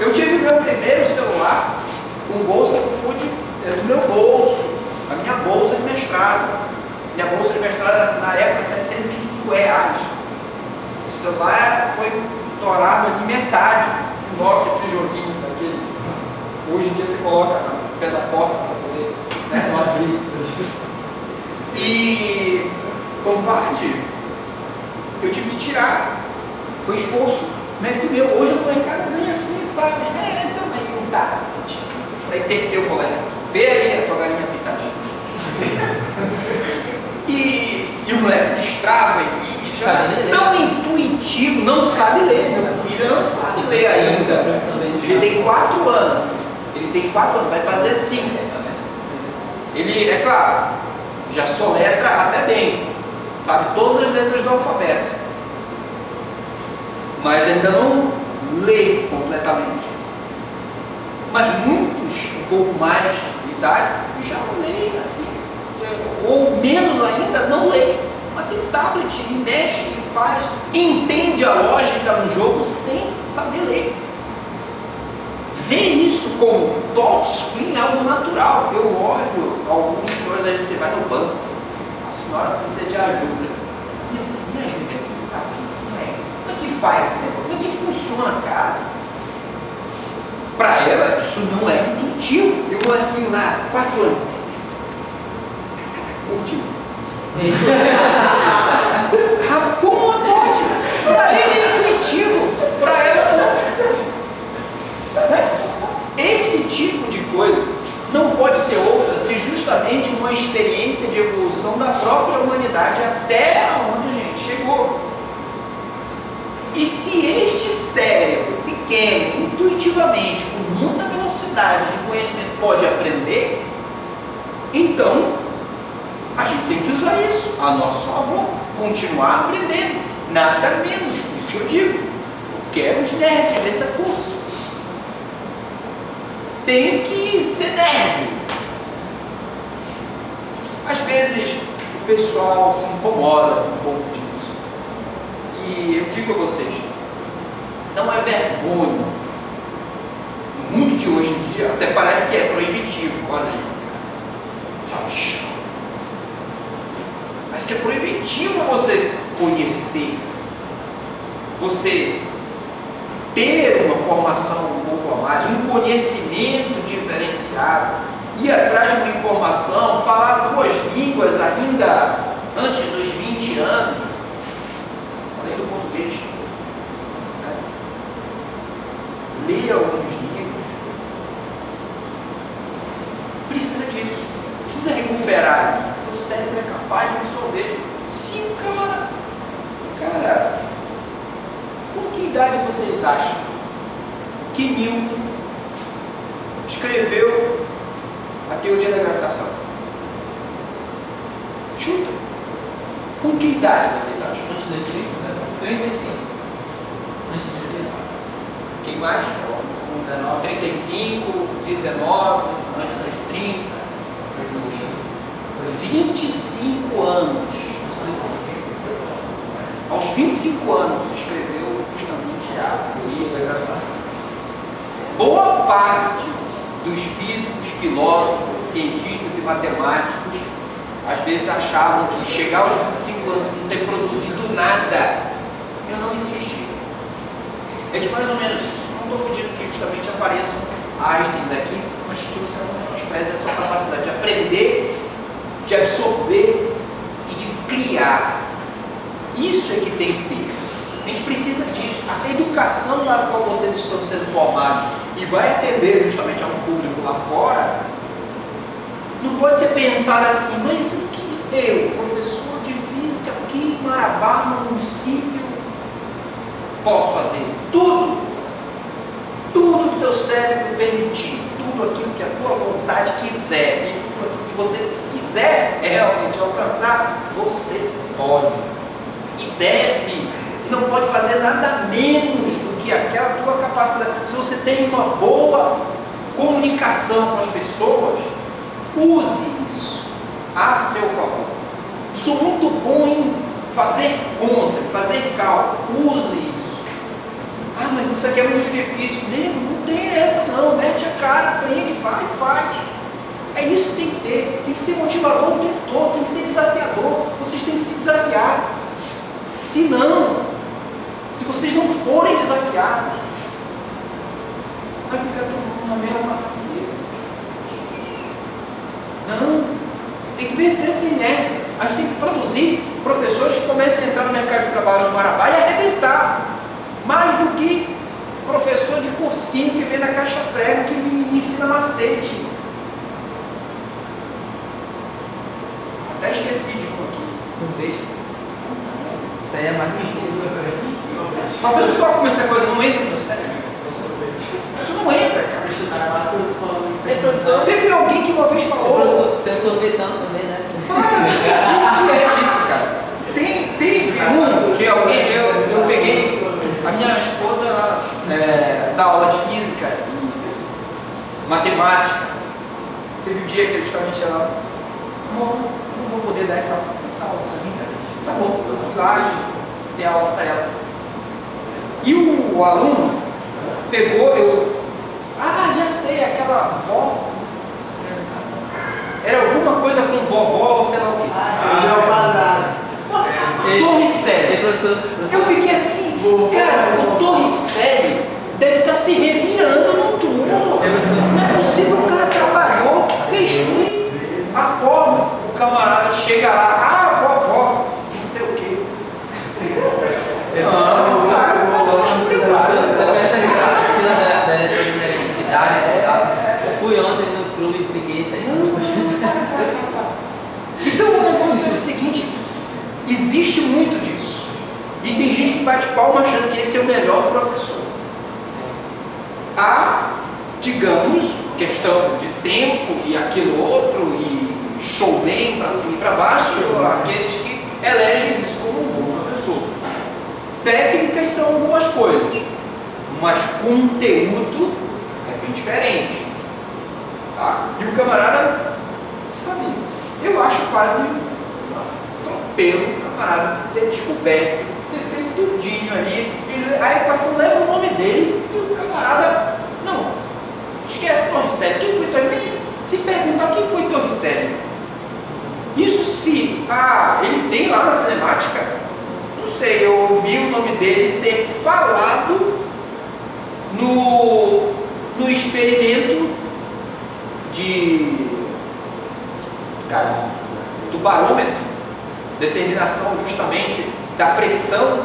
Eu tive meu primeiro celular com bolsa que pude do meu bolso, a minha bolsa de mestrado. Minha bolsa de mestrado era na época R$725. O celular foi torado ali metade, um Nokia tijolinho daquele. Hoje em dia você coloca no pé da porta para poder, né, não abrir. E, compadre, eu tive que tirar. Foi esforço, mérito meu. Hoje a molecada ganha assim, sabe? Também um tablet. Para entender o moleque. Vê aí a tua galinha pintadinha. E o moleque destrava e já é tão intuitivo, não sabe ler. Meu filho não sabe ler ainda. Ele tem 4 anos. Vai fazer 5. Ele, é claro, já soletra até bem. Sabe todas as letras do alfabeto. Mas ainda não lê completamente. Mas muitos, um pouco mais de idade, já leem assim. Ou menos ainda, não leem. Mas tem tablet e mexe e faz. Entende a lógica no jogo sem saber ler. Vê isso como touchscreen, algo natural. Eu olho alguns senhores, aí você vai no banco, a senhora precisa de ajuda. Meu filho, me ajuda aqui, tá aqui. Como é que faz esse negócio? Como é que funciona, cara? Para ela, isso não é intuitivo. E o molequinho lá, 4 anos, curtiu. Como pode? Para ele é intuitivo, para ela não. Né? Esse tipo de coisa não pode ser outra se justamente uma experiência de evolução da própria humanidade até onde a gente chegou. E se este cérebro pequeno, intuitivamente, com muita velocidade de conhecimento pode aprender, então a gente tem que usar isso a nosso favor, continuar aprendendo, nada menos. Por isso que eu digo, eu quero os nerds nesse curso. Tem que ser nerd. Às vezes o pessoal se incomoda um pouco disso. E eu digo a vocês, não é vergonha. No mundo de hoje em dia, até parece que é proibitivo. Olha aí, cara. Sabe, mas que é proibitivo você conhecer, você ter uma formação um pouco a mais, um conhecimento diferenciado, ir atrás de uma informação, falar 2 línguas ainda antes dos 20 anos, além do português, né? Ler alguns livros, precisa disso, precisa recuperar isso. Seu cérebro é capaz de absorver. Sim, cara, com que idade vocês acham que Newton escreveu a teoria da gravitação? Chuta. Com que idade vocês acham? Antes de 35. Antes de 30. Quem mais? 19. 35, 19, antes dos 30. 25 anos. Aos 25 anos escreveu justamente a teoria da gravitação. Boa parte dos físicos, filósofos, cientistas e matemáticos às vezes achavam que chegar aos 25 anos e não ter produzido nada, eu não existia. É de mais ou menos isso. Não estou pedindo que justamente apareçam Einstein aqui, mas que você não menospreze a sua capacidade de aprender, de absorver e de criar. Isso é que tem que ter. A gente precisa disso. A educação na qual vocês estão sendo formados e vai atender justamente a um público lá fora, não pode ser pensado assim, mas o que eu, professor de física aqui em Marabá, no município, posso fazer? Tudo que teu cérebro permitir, tudo aquilo que a tua vontade quiser e tudo aquilo que você quiser realmente alcançar, você pode e deve, e não pode fazer nada menos do que aquela tua capacidade. Se você tem uma boa comunicação com as pessoas, use isso a seu favor. Sou muito bom em fazer conta, fazer cálculo, use isso. Ah, mas isso aqui é muito difícil. Não tem essa não, mete a cara, aprende, vai, faz. É isso que tem que ter, tem que ser motivador o tempo todo, tem que ser desafiador, vocês têm que se desafiar. Se vocês não forem desafiados, vai ficar todo mundo na mesma bagaceira. Não, tem que vencer essa inércia. A gente tem que produzir professores que comecem a entrar no mercado de trabalho de Marabá e arrebentar, mais do que professor de cursinho que vem na caixa prego, que me ensina macete. Até esqueci de um aqui. Sorvete. Isso aí é mais mentira. Tá vendo só como essa coisa não entra no meu cérebro? Isso não entra, cara. Teve alguém que uma vez falou. Tem o sorvetão também, né? Diz que é isso, cara. Tem um que alguém, eu peguei. A minha esposa ela, dá aula de física e matemática. Teve um dia que justamente ela, amor, não vou poder dar essa aula para mim. Tá bom, eu fui lá e dei aula para ela. E o aluno pegou, já sei, aquela vó. Era alguma coisa com vovó ou sei lá o quê. Torricelli. Eu fiquei assim, cara, o Torricelli deve estar se revirando no túmulo. Não é possível, o cara trabalhou, fez tudo. A forma, o camarada chega lá, vovó, não sei o quê. Eu fui ontem no clube e briguei isso aí. Então o negócio é o seguinte, existe muito disso. E tem gente que bate palma achando que esse é o melhor professor. Há, digamos, questão de tempo e aquilo outro, e showman para cima e para baixo, aqueles que elegem isso como um bom professor. Técnicas são algumas coisas, mas conteúdo é bem diferente. Tá? E o camarada, sabe, eu acho quase um atropelo o camarada ter descoberto, ter feito tudinho ali, a equação leva o nome dele e o camarada, não, esquece Torricelli. Quem foi Torricelli? Se perguntar quem foi Torricelli, isso se, ele tem lá na cinemática, não sei, eu ouvi o nome dele ser falado no experimento do barômetro, determinação justamente da pressão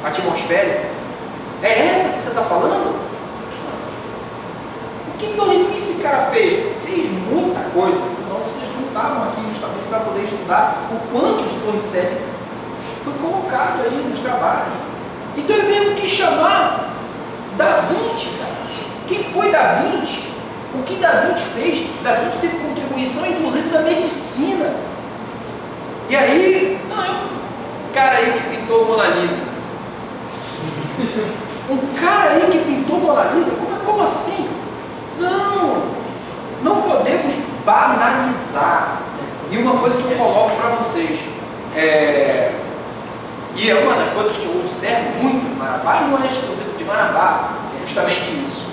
atmosférica. É essa que você está falando? O que esse cara fez? Fez muita coisa, senão vocês não estavam aqui justamente para poder estudar o quanto de Torricelli foi colocado aí nos trabalhos. Então é mesmo que chamar Da Vinci, cara. Quem foi Da Vinci? O que Da Vinci fez? Da Vinci teve contribuição inclusive da medicina. E aí, um cara aí que pintou Mona Lisa. Um cara aí que pintou Mona Lisa? Como assim? Não podemos banalizar. E uma coisa que eu coloco para vocês, e é uma das coisas que eu observo muito em Marabá, e não é exclusivo de Marabá, é justamente isso.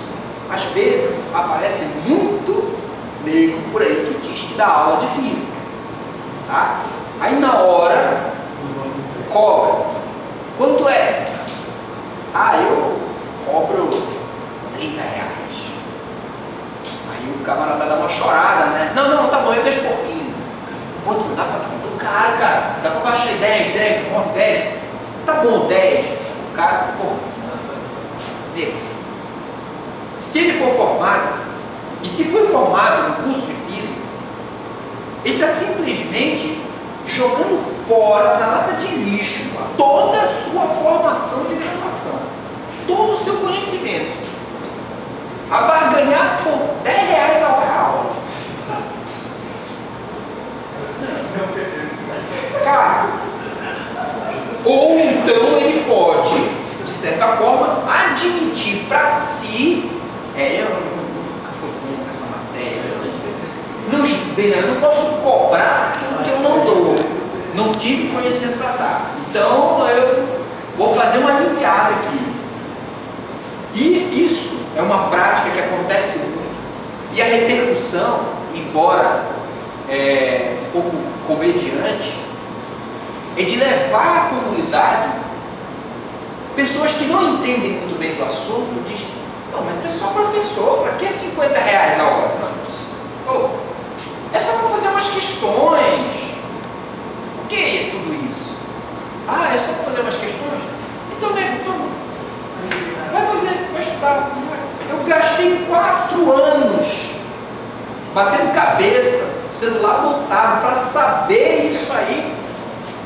Às vezes aparece muito leigo por aí que diz que dá aula de física, tá? Aí na hora cobra. Quanto é? Eu cobro R$30. Aí o camarada dá uma chorada, né? Não, tá bom, eu deixo por 15. Pô, não dá pra dar muito caro, cara. Dá pra baixar 10, 10. Tá bom, 10. O cara, nego. Se ele for formado, e se foi formado no curso de física, ele está simplesmente jogando fora na lata de lixo toda a sua formação de graduação, todo o seu conhecimento, a barganhar por R$10 a hora. Cara, ou então ele pode, de certa forma, admitir para si, eu nunca fui bom com essa matéria, não estudei, eu não posso cobrar aquilo que eu não dou, não tive conhecimento para dar. Então eu vou fazer uma aliviada aqui. E isso é uma prática que acontece muito. E a repercussão, embora um pouco comediante, é de levar à comunidade pessoas que não entendem muito bem do assunto, dizem, não, mas tu é só professor, para que R$50 a hora? Não, é só para fazer umas questões. Por que tudo isso? Ah, é só para fazer umas questões? Então, vai fazer, vai estudar. Eu gastei 4 anos batendo cabeça, celular botado, para saber isso aí.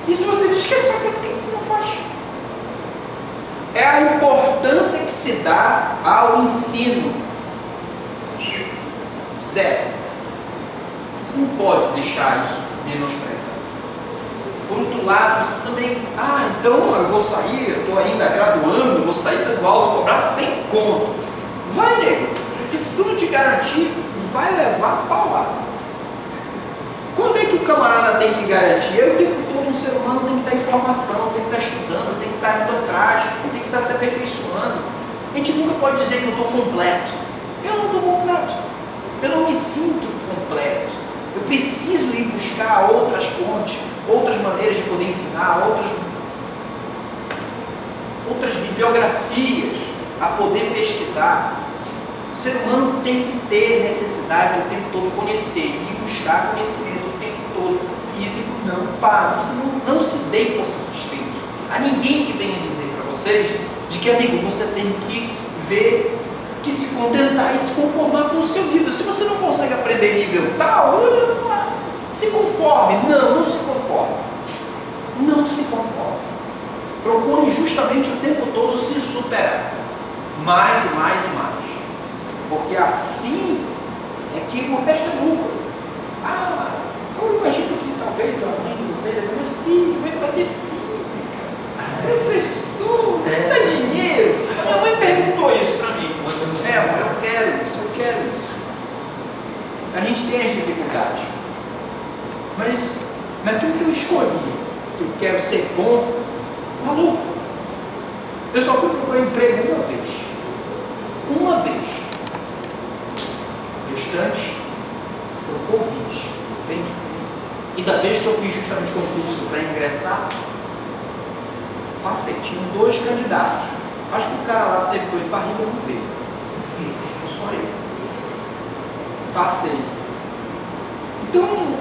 E se você diz que é só, por que você não faz? É a importância que se dá ao ensino. Zero. Você não pode deixar isso menosprezado. Por outro lado, você também, então eu vou sair, eu estou ainda graduando, vou sair dando aula, vou cobrar 100 conto. Vai, nego, porque se tu não te garantir, vai levar paulada. Quando é que o camarada tem que garantir? O tempo todo um ser humano tem que estar em formação, tem que estar estudando, tem que estar indo atrás, tem que estar se aperfeiçoando. A gente nunca pode dizer que eu estou completo. Eu não estou completo. Eu não me sinto completo. Eu preciso ir buscar outras fontes, outras maneiras de poder ensinar, outras bibliografias a poder pesquisar. O ser humano tem que ter necessidade o tempo todo conhecer e buscar conhecimento o tempo todo. O físico não para, você não se dê por satisfeito. Há ninguém que venha dizer para vocês de que, amigo, você tem que ver, que se contentar e se conformar com o seu nível. Se você não consegue aprender nível tal, se conforme. Não se conforme. Não se conforme. Procure justamente o tempo todo se superar. Mais e mais e mais. Porque assim é que o resto é lucro. Eu imagino que talvez a mãe de vocês deve falar, mas filho, vai fazer física. Professor, você dá dinheiro? A minha mãe perguntou isso para mim. Mãe, eu quero isso. A gente tem as dificuldades. Mas naquilo que eu escolhi, que eu quero ser bom, maluco. Eu só fui procurar emprego uma vez. Uma vez. O restante foi o Covid. E da vez que eu fiz justamente concurso para ingressar, passei. Tinham 2 candidatos. Acho que o cara lá teve 2 barrigas, não veio. Foi só eu. Passei. Então,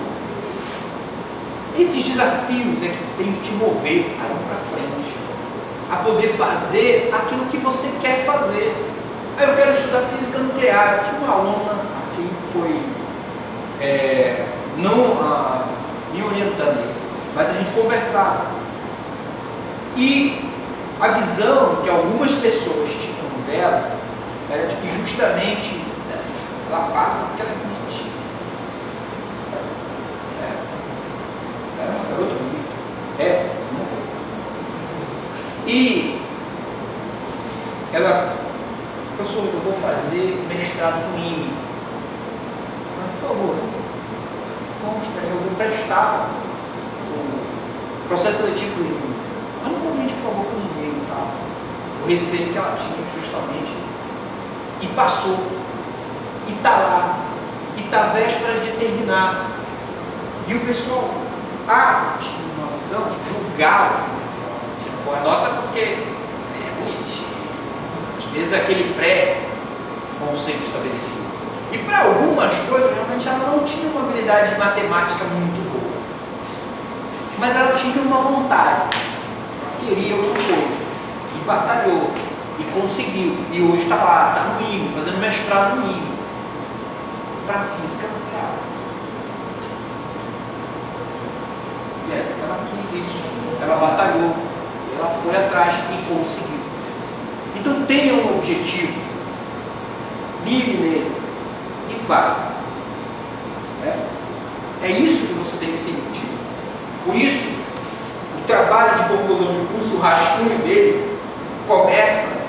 esses desafios é que tem que te mover a ir para frente, a poder fazer aquilo que você quer fazer. Eu quero estudar física nuclear. Aqui uma aluna aqui foi não me orientando, mas a gente conversava. E a visão que algumas pessoas tinham dela era de que justamente ela passa porque ela é bonitinha. Era uma garota bonita. E ela, professor, eu vou fazer mestrado no IME. Por favor, conte para mim, eu vou prestar o processo seletivo do IME. Mas não comente, por favor, com ninguém e tal. O receio que ela tinha justamente. E passou. E está lá. E está vésperas de terminar. E o pessoal tinha uma visão, julgava assim, tinha boa nota porque é bonitinho. Às vezes aquele pré-conceito estabelecido. E para algumas coisas, realmente ela não tinha uma habilidade matemática muito boa. Mas ela tinha uma vontade. Queria outra coisa. E batalhou. E conseguiu. E hoje está lá, está no IME, fazendo mestrado no IME. Para física nuclear. Ela quis isso, ela batalhou, ela foi atrás e conseguiu. Então tenha um objetivo, mire nele e vai. É isso que você tem que sentir. Por isso, o trabalho de conclusão de curso, o rascunho dele, começa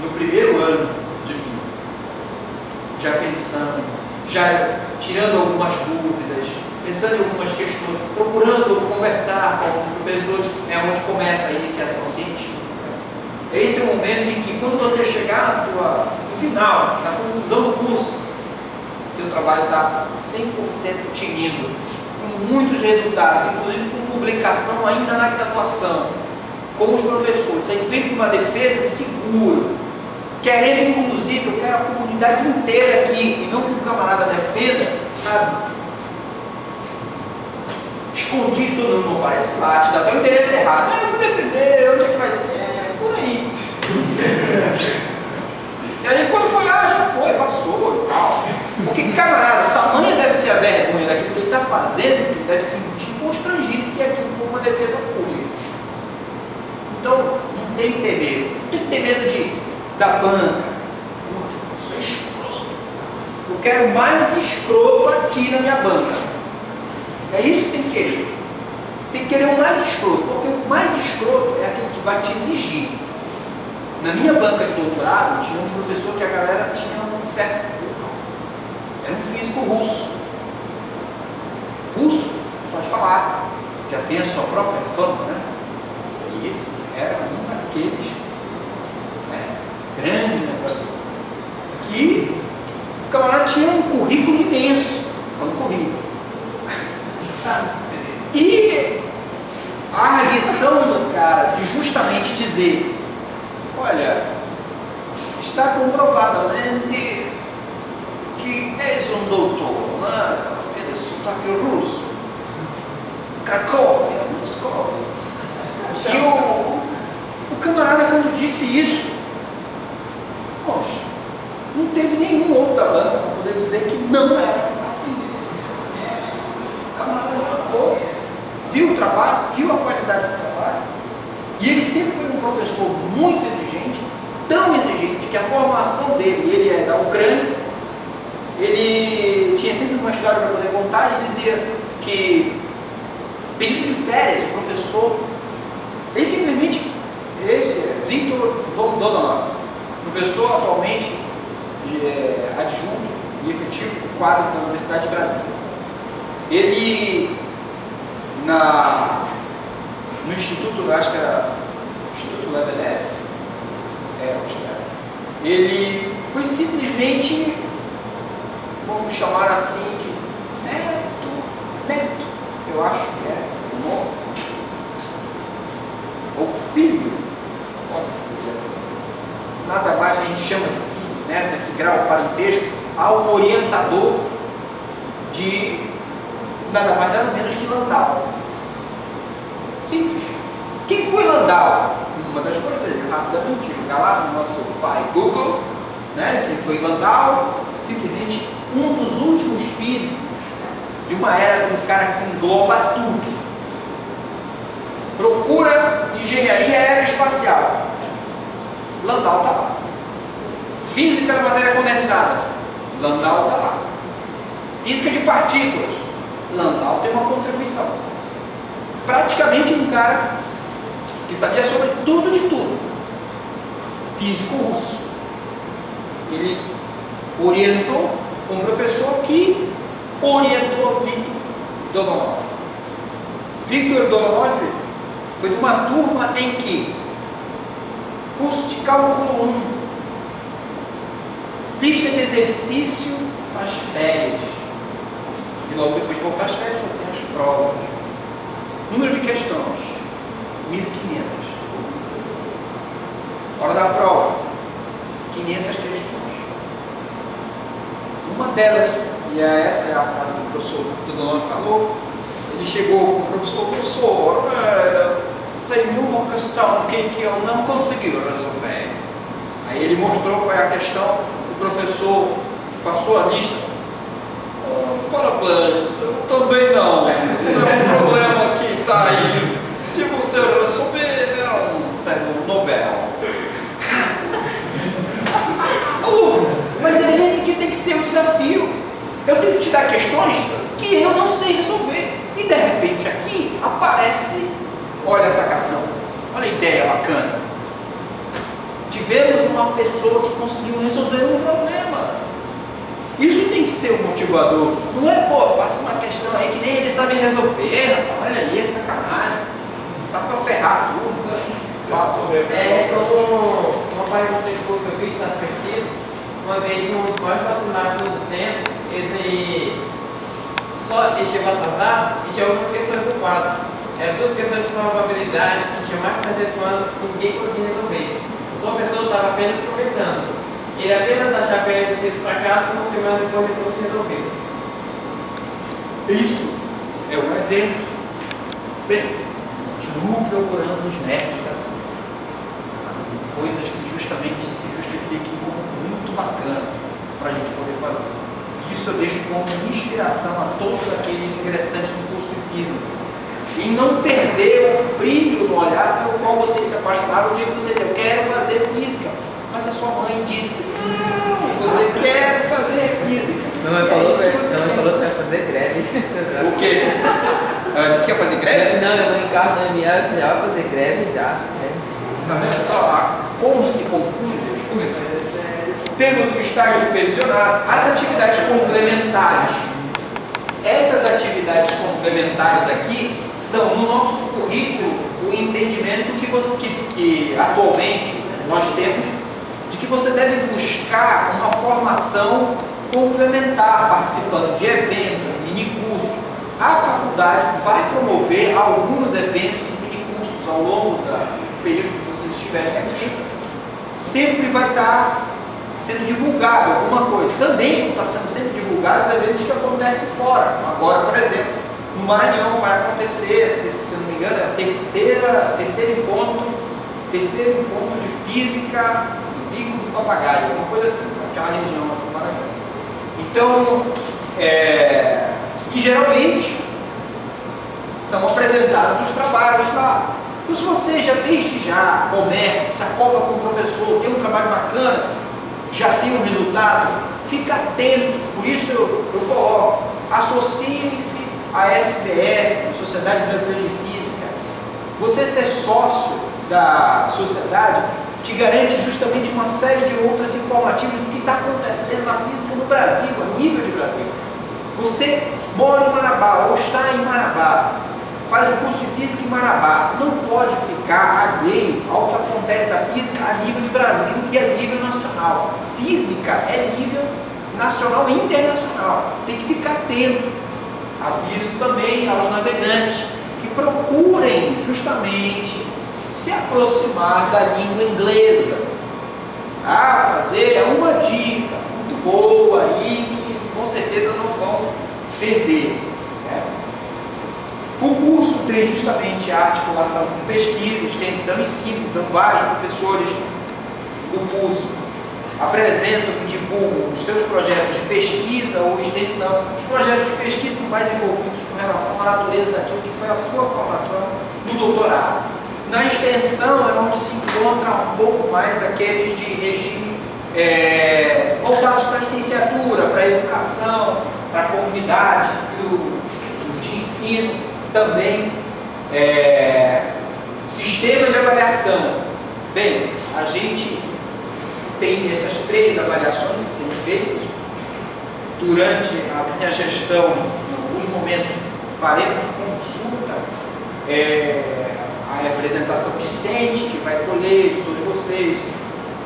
no primeiro ano de física. Já pensando, já tirando algumas dúvidas, pensando em algumas questões, procurando conversar com alguns professores, é onde começa a iniciação científica. Esse é o momento em que, quando você chegar no final, na conclusão do curso, teu trabalho está 100% tinindo, com muitos resultados, inclusive com publicação ainda na graduação, com os professores. A gente vem para uma defesa segura, querendo, inclusive, eu quero a comunidade inteira aqui, e não que um camarada defenda, sabe? Escondido, não parece lá, te dá até o endereço errado. Eu vou defender, onde é que vai ser? Por aí. E aí, quando foi lá, já foi, passou e tal. Porque, camarada, tamanha deve ser a vergonha daquilo que ele está fazendo, que ele deve se sentir constrangido se aquilo for uma defesa pública. Então, não tem que ter medo. Não tem que ter medo da banca. Eu sou escroto. Eu quero mais escroto aqui na minha banca. É isso que tem que querer. Tem que querer o mais escroto, porque o mais escroto é aquele que vai te exigir. Na minha banca de doutorado, tinha um professor que a galera tinha um certo... Era um físico russo. Russo, só de falar. Já tem a sua própria fama, né? E esse era um daqueles, né, grande negócio. Que o camarada tinha um currículo imenso. Falando currículo. E a arguição do cara de justamente dizer: olha, está comprovadamente que és um doutor, né? Aquele sotaque russo, Cracóvia, Moscou. E o camarada, quando disse isso, poxa, não teve nenhum outro da banca para poder dizer que não era assim. O camarada já falou, viu o trabalho, viu a qualidade do trabalho, e ele sempre foi um professor muito exigente, tão exigente que a formação dele, ele é da Ucrânia, ele tinha sempre uma história para poder contar. Ele dizia que, pedido de férias, o professor, ele simplesmente, esse é Victor von Donanov, professor atualmente adjunto e efetivo do quadro da Universidade de Brasília. Ele, no Instituto, acho que era Instituto Lebedev, acho que era, ele foi simplesmente, vamos chamar assim, de neto, eu acho que é o nome, ou filho, pode-se dizer assim, nada mais a gente chama de filho, neto, esse grau parentesco, ao orientador de nada mais nada menos que Landau. Simples. Quem foi Landau? Uma das coisas, rapidamente, jogar lá no nosso pai Google, né? Quem foi Landau? Simplesmente um dos últimos físicos de uma era do cara que engloba tudo. Procura engenharia aeroespacial. Landau está lá. Física da matéria condensada. Landau está lá. Física de partículas. Landau tem uma contribuição. Praticamente um cara que sabia sobre tudo de tudo. Físico russo. Ele orientou um professor que orientou Victor Donanov. Victor Donanov foi de uma turma em que curso de cálculo 1, lista de exercício para as férias, e logo depois de voltar às férias tem as provas. Número de questões 1500. Hora da prova 500 questões. Uma delas, e essa é a frase que o professor Donanov falou, ele chegou com o professor, tem uma questão que eu não consegui resolver. Aí ele mostrou qual é a questão, o professor que passou a lista, parabéns, eu também não, isso é um problema que está aí, se você resolver, é um prêmio Nobel. Maluco, mas é esse que tem que ser o desafio. Eu tenho que te dar questões que eu não sei resolver. E de repente aqui aparece, olha a sacação, olha a ideia bacana. Tivemos uma pessoa que conseguiu resolver um problema. Isso tem que ser o motivador. Não é, pô, passa uma questão aí que nem ele sabe resolver, rapaz, olha aí, é sacanagem. Dá pra ferrar tudo. Como uma página no Facebook que eu fiz, as pesquisas, uma vez um dos mais patinados todos os tempos, ele chegou atrasado e tinha algumas questões do quadro. Eram duas questões de probabilidade que tinha mais de 300 anos que ninguém conseguia resolver. O professor estava apenas comentando. Ele apenas achava que era exercício para casa, uma semana depois ele trouxe resolvido. Isso é um exemplo. Bem, continuo procurando os métodos, coisas que justamente se justifiquem como muito bacana para a gente poder fazer. Isso eu deixo como inspiração a todos aqueles ingressantes no curso de Física. E não perder o brilho no olhar pelo qual vocês se apaixonaram o dia que vocês eu quero fazer Física. Mas a sua mãe disse, não, você quer fazer Física. Não, falou que vai fazer greve. O quê? Ela disse que ia fazer greve? Não, eu não encarno na MA, você já vai fazer greve já. Tá vendo só como se confunde as coisas? Temos os estágios supervisionados, as atividades complementares. Essas atividades complementares aqui são no nosso currículo o entendimento que atualmente nós temos de que você deve buscar uma formação complementar, participando de eventos, minicursos. A faculdade vai promover alguns eventos e minicursos ao longo do período que vocês estiverem aqui. Sempre vai estar sendo divulgado alguma coisa. Também está sendo sempre divulgados os eventos que acontecem fora. Agora, por exemplo, no Maranhão vai acontecer, se não me engano, é o terceiro encontro de Física do Pico do Papagaio, alguma coisa assim, naquela região do Maranhão. Então, e geralmente são apresentados os trabalhos lá. Então, se você já desde já começa, se acopla com o professor, tem um trabalho bacana, já tem um resultado, fica atento. Por isso eu coloco, associem-se à SBF, Sociedade Brasileira de Física. Você ser sócio da sociedade te garante justamente uma série de outras informativas do que está acontecendo na física no Brasil, a nível de Brasil. Você mora em Marabá ou está em Marabá, faz o curso de Física em Marabá, não pode ficar alheio ao que acontece da física a nível de Brasil e a nível nacional. Física é nível nacional e internacional, tem que ficar atento. Aviso também aos navegantes que procurem justamente se aproximar da língua inglesa. Fazer uma dica muito boa aí que com certeza não vão perder. O curso tem justamente a articulação com pesquisa, extensão e ensino. Então, vários professores do curso apresentam e divulgam os seus projetos de pesquisa ou extensão. Os projetos de pesquisa estão mais envolvidos com relação à natureza daquilo que foi a sua formação no doutorado. Na extensão é onde se encontra um pouco mais aqueles de regime voltados para a licenciatura, para a educação, para a comunidade, de ensino também, sistema de avaliação. Bem, a gente tem essas 3 avaliações a serem feitas. Durante a minha gestão, em alguns momentos, faremos consulta, a representação discente que vai colher de todos vocês,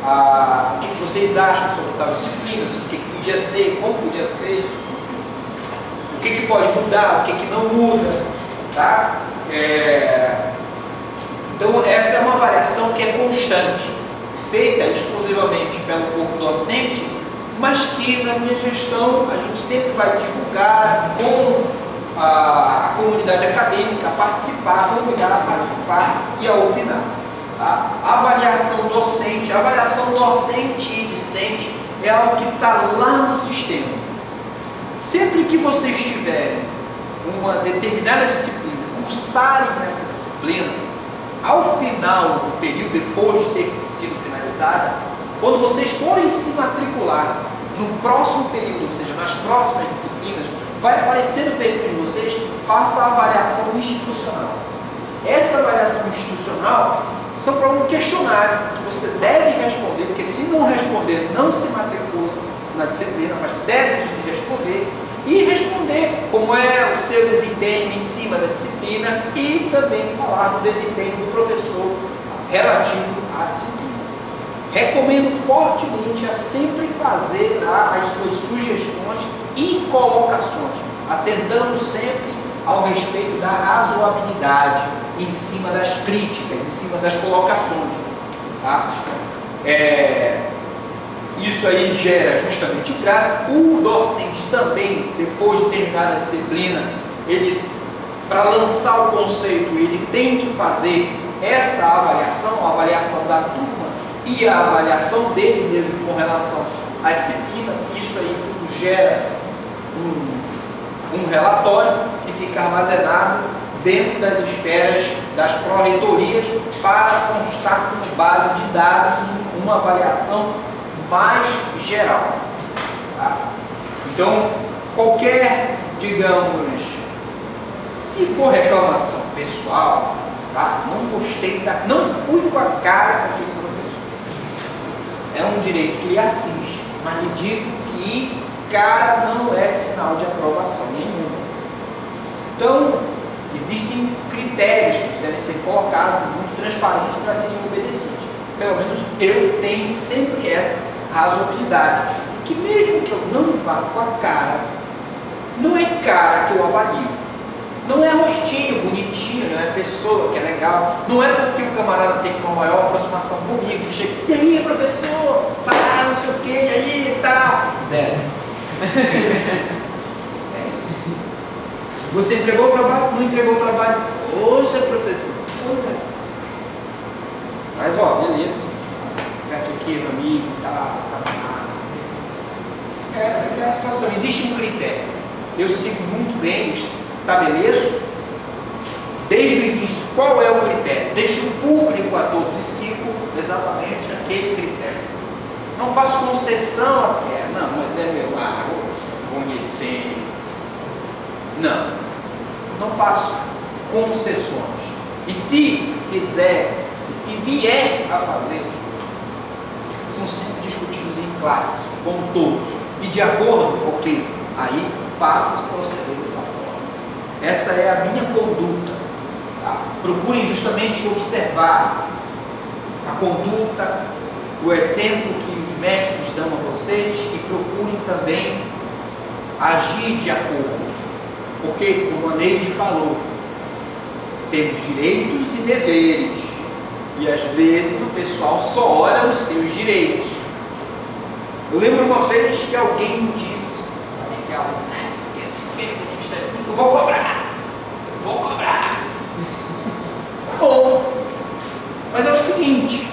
o que vocês acham sobre tal disciplina, sobre o que podia ser, como podia ser, o que pode mudar, o que não muda, tá? Então essa é uma avaliação que é constante, feita exclusivamente pelo corpo docente, mas que na minha gestão a gente sempre vai divulgar com a comunidade acadêmica a participar, convidar a participar e a opinar. Tá? A avaliação docente e discente é algo que está lá no sistema. Sempre que vocês tiverem uma determinada disciplina, cursarem essa disciplina, ao final do período, depois de ter sido finalizada, quando vocês forem se matricular no próximo período, ou seja, nas próximas disciplinas, vai aparecer no perfil de vocês, faça a avaliação institucional. Essa avaliação institucional são para um questionário que você deve responder, porque se não responder, não se matricula na disciplina, mas deve responder, e responder como é o seu desempenho em cima da disciplina e também falar do desempenho do professor relativo à disciplina. Recomendo fortemente a sempre fazer as suas sugestões e colocações, atentando sempre ao respeito da razoabilidade em cima das críticas, em cima das colocações. Tá? Isso aí gera justamente o gráfico. O docente também, depois de terminar a disciplina, ele, para lançar o conceito, ele tem que fazer essa avaliação, a avaliação da turma e a avaliação dele mesmo com relação à disciplina. Isso aí tudo gera um relatório que fica armazenado dentro das esferas das pró-reitorias para constar como base de dados em uma avaliação mais geral. Tá? Então, qualquer, digamos, se for reclamação pessoal, tá? Não gostei, não fui com a cara daquele professor. É um direito que lhe assiste, mas lhe digo que cara não é sinal de aprovação nenhuma. Então, existem critérios que devem ser colocados e muito transparentes para serem obedecidos. Pelo menos eu tenho sempre essa razoabilidade, que mesmo que eu não vá com a cara, não é cara que eu avalio, não é rostinho bonitinho, não é pessoa que é legal, não é porque o camarada tem uma maior aproximação comigo, que chega, e aí professor, não sei o que, e aí e tal, zero. É isso. Você entregou o trabalho? Não entregou o trabalho? Poxa, professor, pois é. Mas ó, beleza. Perto aqui, meu amigo, tá. Essa aqui é a situação. Existe um critério. Eu sigo muito bem, estabeleço desde o início qual é o critério. Deixo público a todos e sigo exatamente aquele critério. Não faço concessão a quem. Não, mas é meu largo, bonitinho. Não faço concessões. E se fizer, e se vier a fazer, são sempre discutidos em classe, como todos. E de acordo, ok, aí passa a se proceder dessa forma. Essa é a minha conduta. Tá? Procurem justamente observar a conduta, o exemplo que os mestres dão a vocês e procurem também agir de acordo. Porque, como a Neide falou, temos direitos e deveres. E às vezes o pessoal só olha os seus direitos. Eu lembro uma vez que alguém me disse, acho que ela, eu vou cobrar. Tá bom. Mas é o seguinte,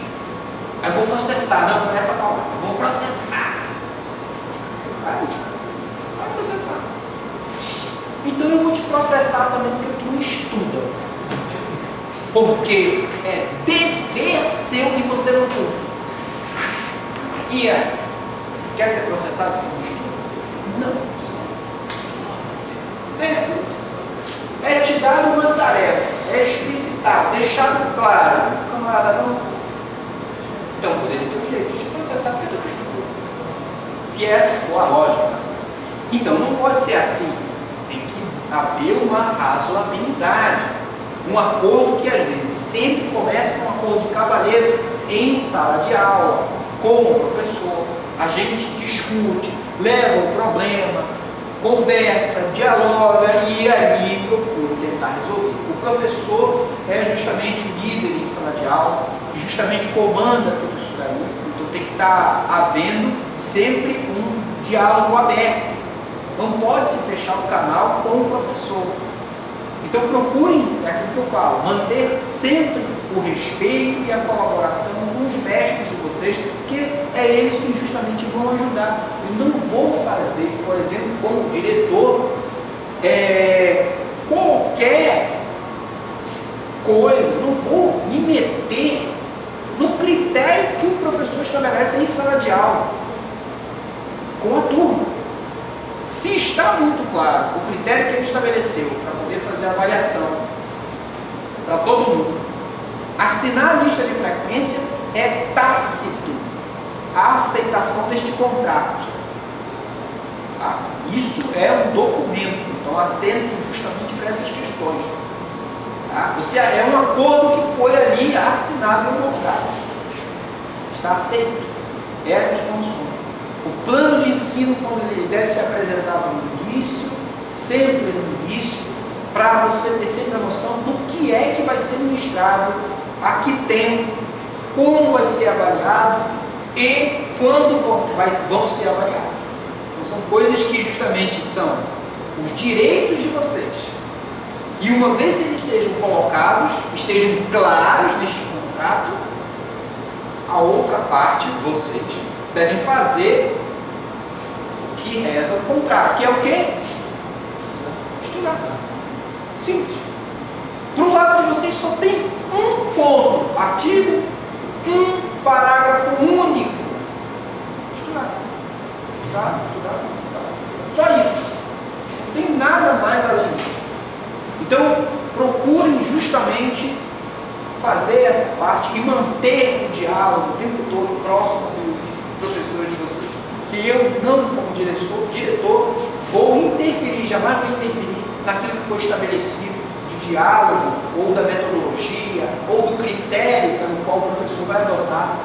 eu vou processar, não foi essa palavra, eu vou processar. Vai processar. Então eu vou te processar também porque tu não estuda. Porque é dever seu e você não cumpre. E quer ser processado porque não estuda? Não. É te dar uma tarefa, é explicitar, deixar claro. O camarada não. Então poderia ter o direito de te processar porque tu não estudou. Se essa for a lógica. Então não pode ser assim. Tem que haver uma razoabilidade. Um acordo que às vezes sempre começa com um acordo de cavalheiros em sala de aula, com o professor. A gente discute, leva o problema, conversa, dialoga e ali procura tentar resolver. O professor é justamente o líder em sala de aula, que justamente comanda tudo isso daí. Então tem que estar havendo sempre um diálogo aberto. Não pode se fechar o canal com o professor. Então procurem, é aquilo que eu falo, manter sempre o respeito e a colaboração com os mestres de vocês, que é eles que justamente vão ajudar. Eu não vou fazer, por exemplo, como diretor, qualquer coisa, não vou me meter no critério que o professor estabelece em sala de aula, com a turma. Se está muito claro o critério que ele estabeleceu para poder fazer a avaliação para todo mundo, assinar a lista de frequência é tácito a aceitação deste contrato. Tá? Isso é um documento, então atento justamente para essas questões. Tá? É um acordo que foi ali assinado no local. Está aceito essas condições. O plano de ensino, quando ele deve ser apresentado no início, sempre no início, para você ter sempre a noção do que é que vai ser ministrado, a que tempo, como vai ser avaliado e quando vão ser avaliados. Então, são coisas que justamente são os direitos de vocês. E uma vez que eles sejam colocados, estejam claros neste contrato, a outra parte, vocês, devem fazer o que reza o contrato, que é o quê? Estudar. Simples. Para o lado de vocês só tem um ponto, artigo, um parágrafo único. Estudar. Estudar, estudar, estudar. Só isso. Não tem nada mais além disso. Então, procurem justamente fazer essa parte e manter o diálogo o tempo todo próximo dos professores de vocês. Que eu não, como diretor, vou interferir, jamais vou interferir naquilo que foi estabelecido de diálogo, ou da metodologia, ou do critério pelo qual o professor vai adotar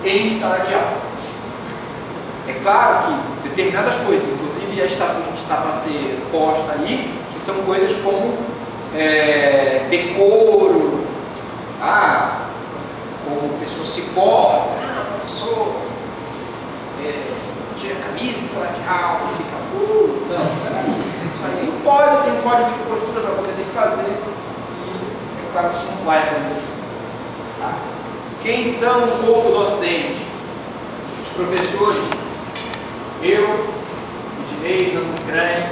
em sala de aula. É claro que determinadas coisas, inclusive está para ser posta aí, que são coisas como decoro, como a pessoa se porta, professor, tira a camisa em sala de aula e fica, não, peraí, isso aí não pode, tem um código de postura para poder ter que fazer, e é claro que isso não vai acontecer. Tá? Quem são o corpo docente? Os professores, eu, Ednei Ramos Grande,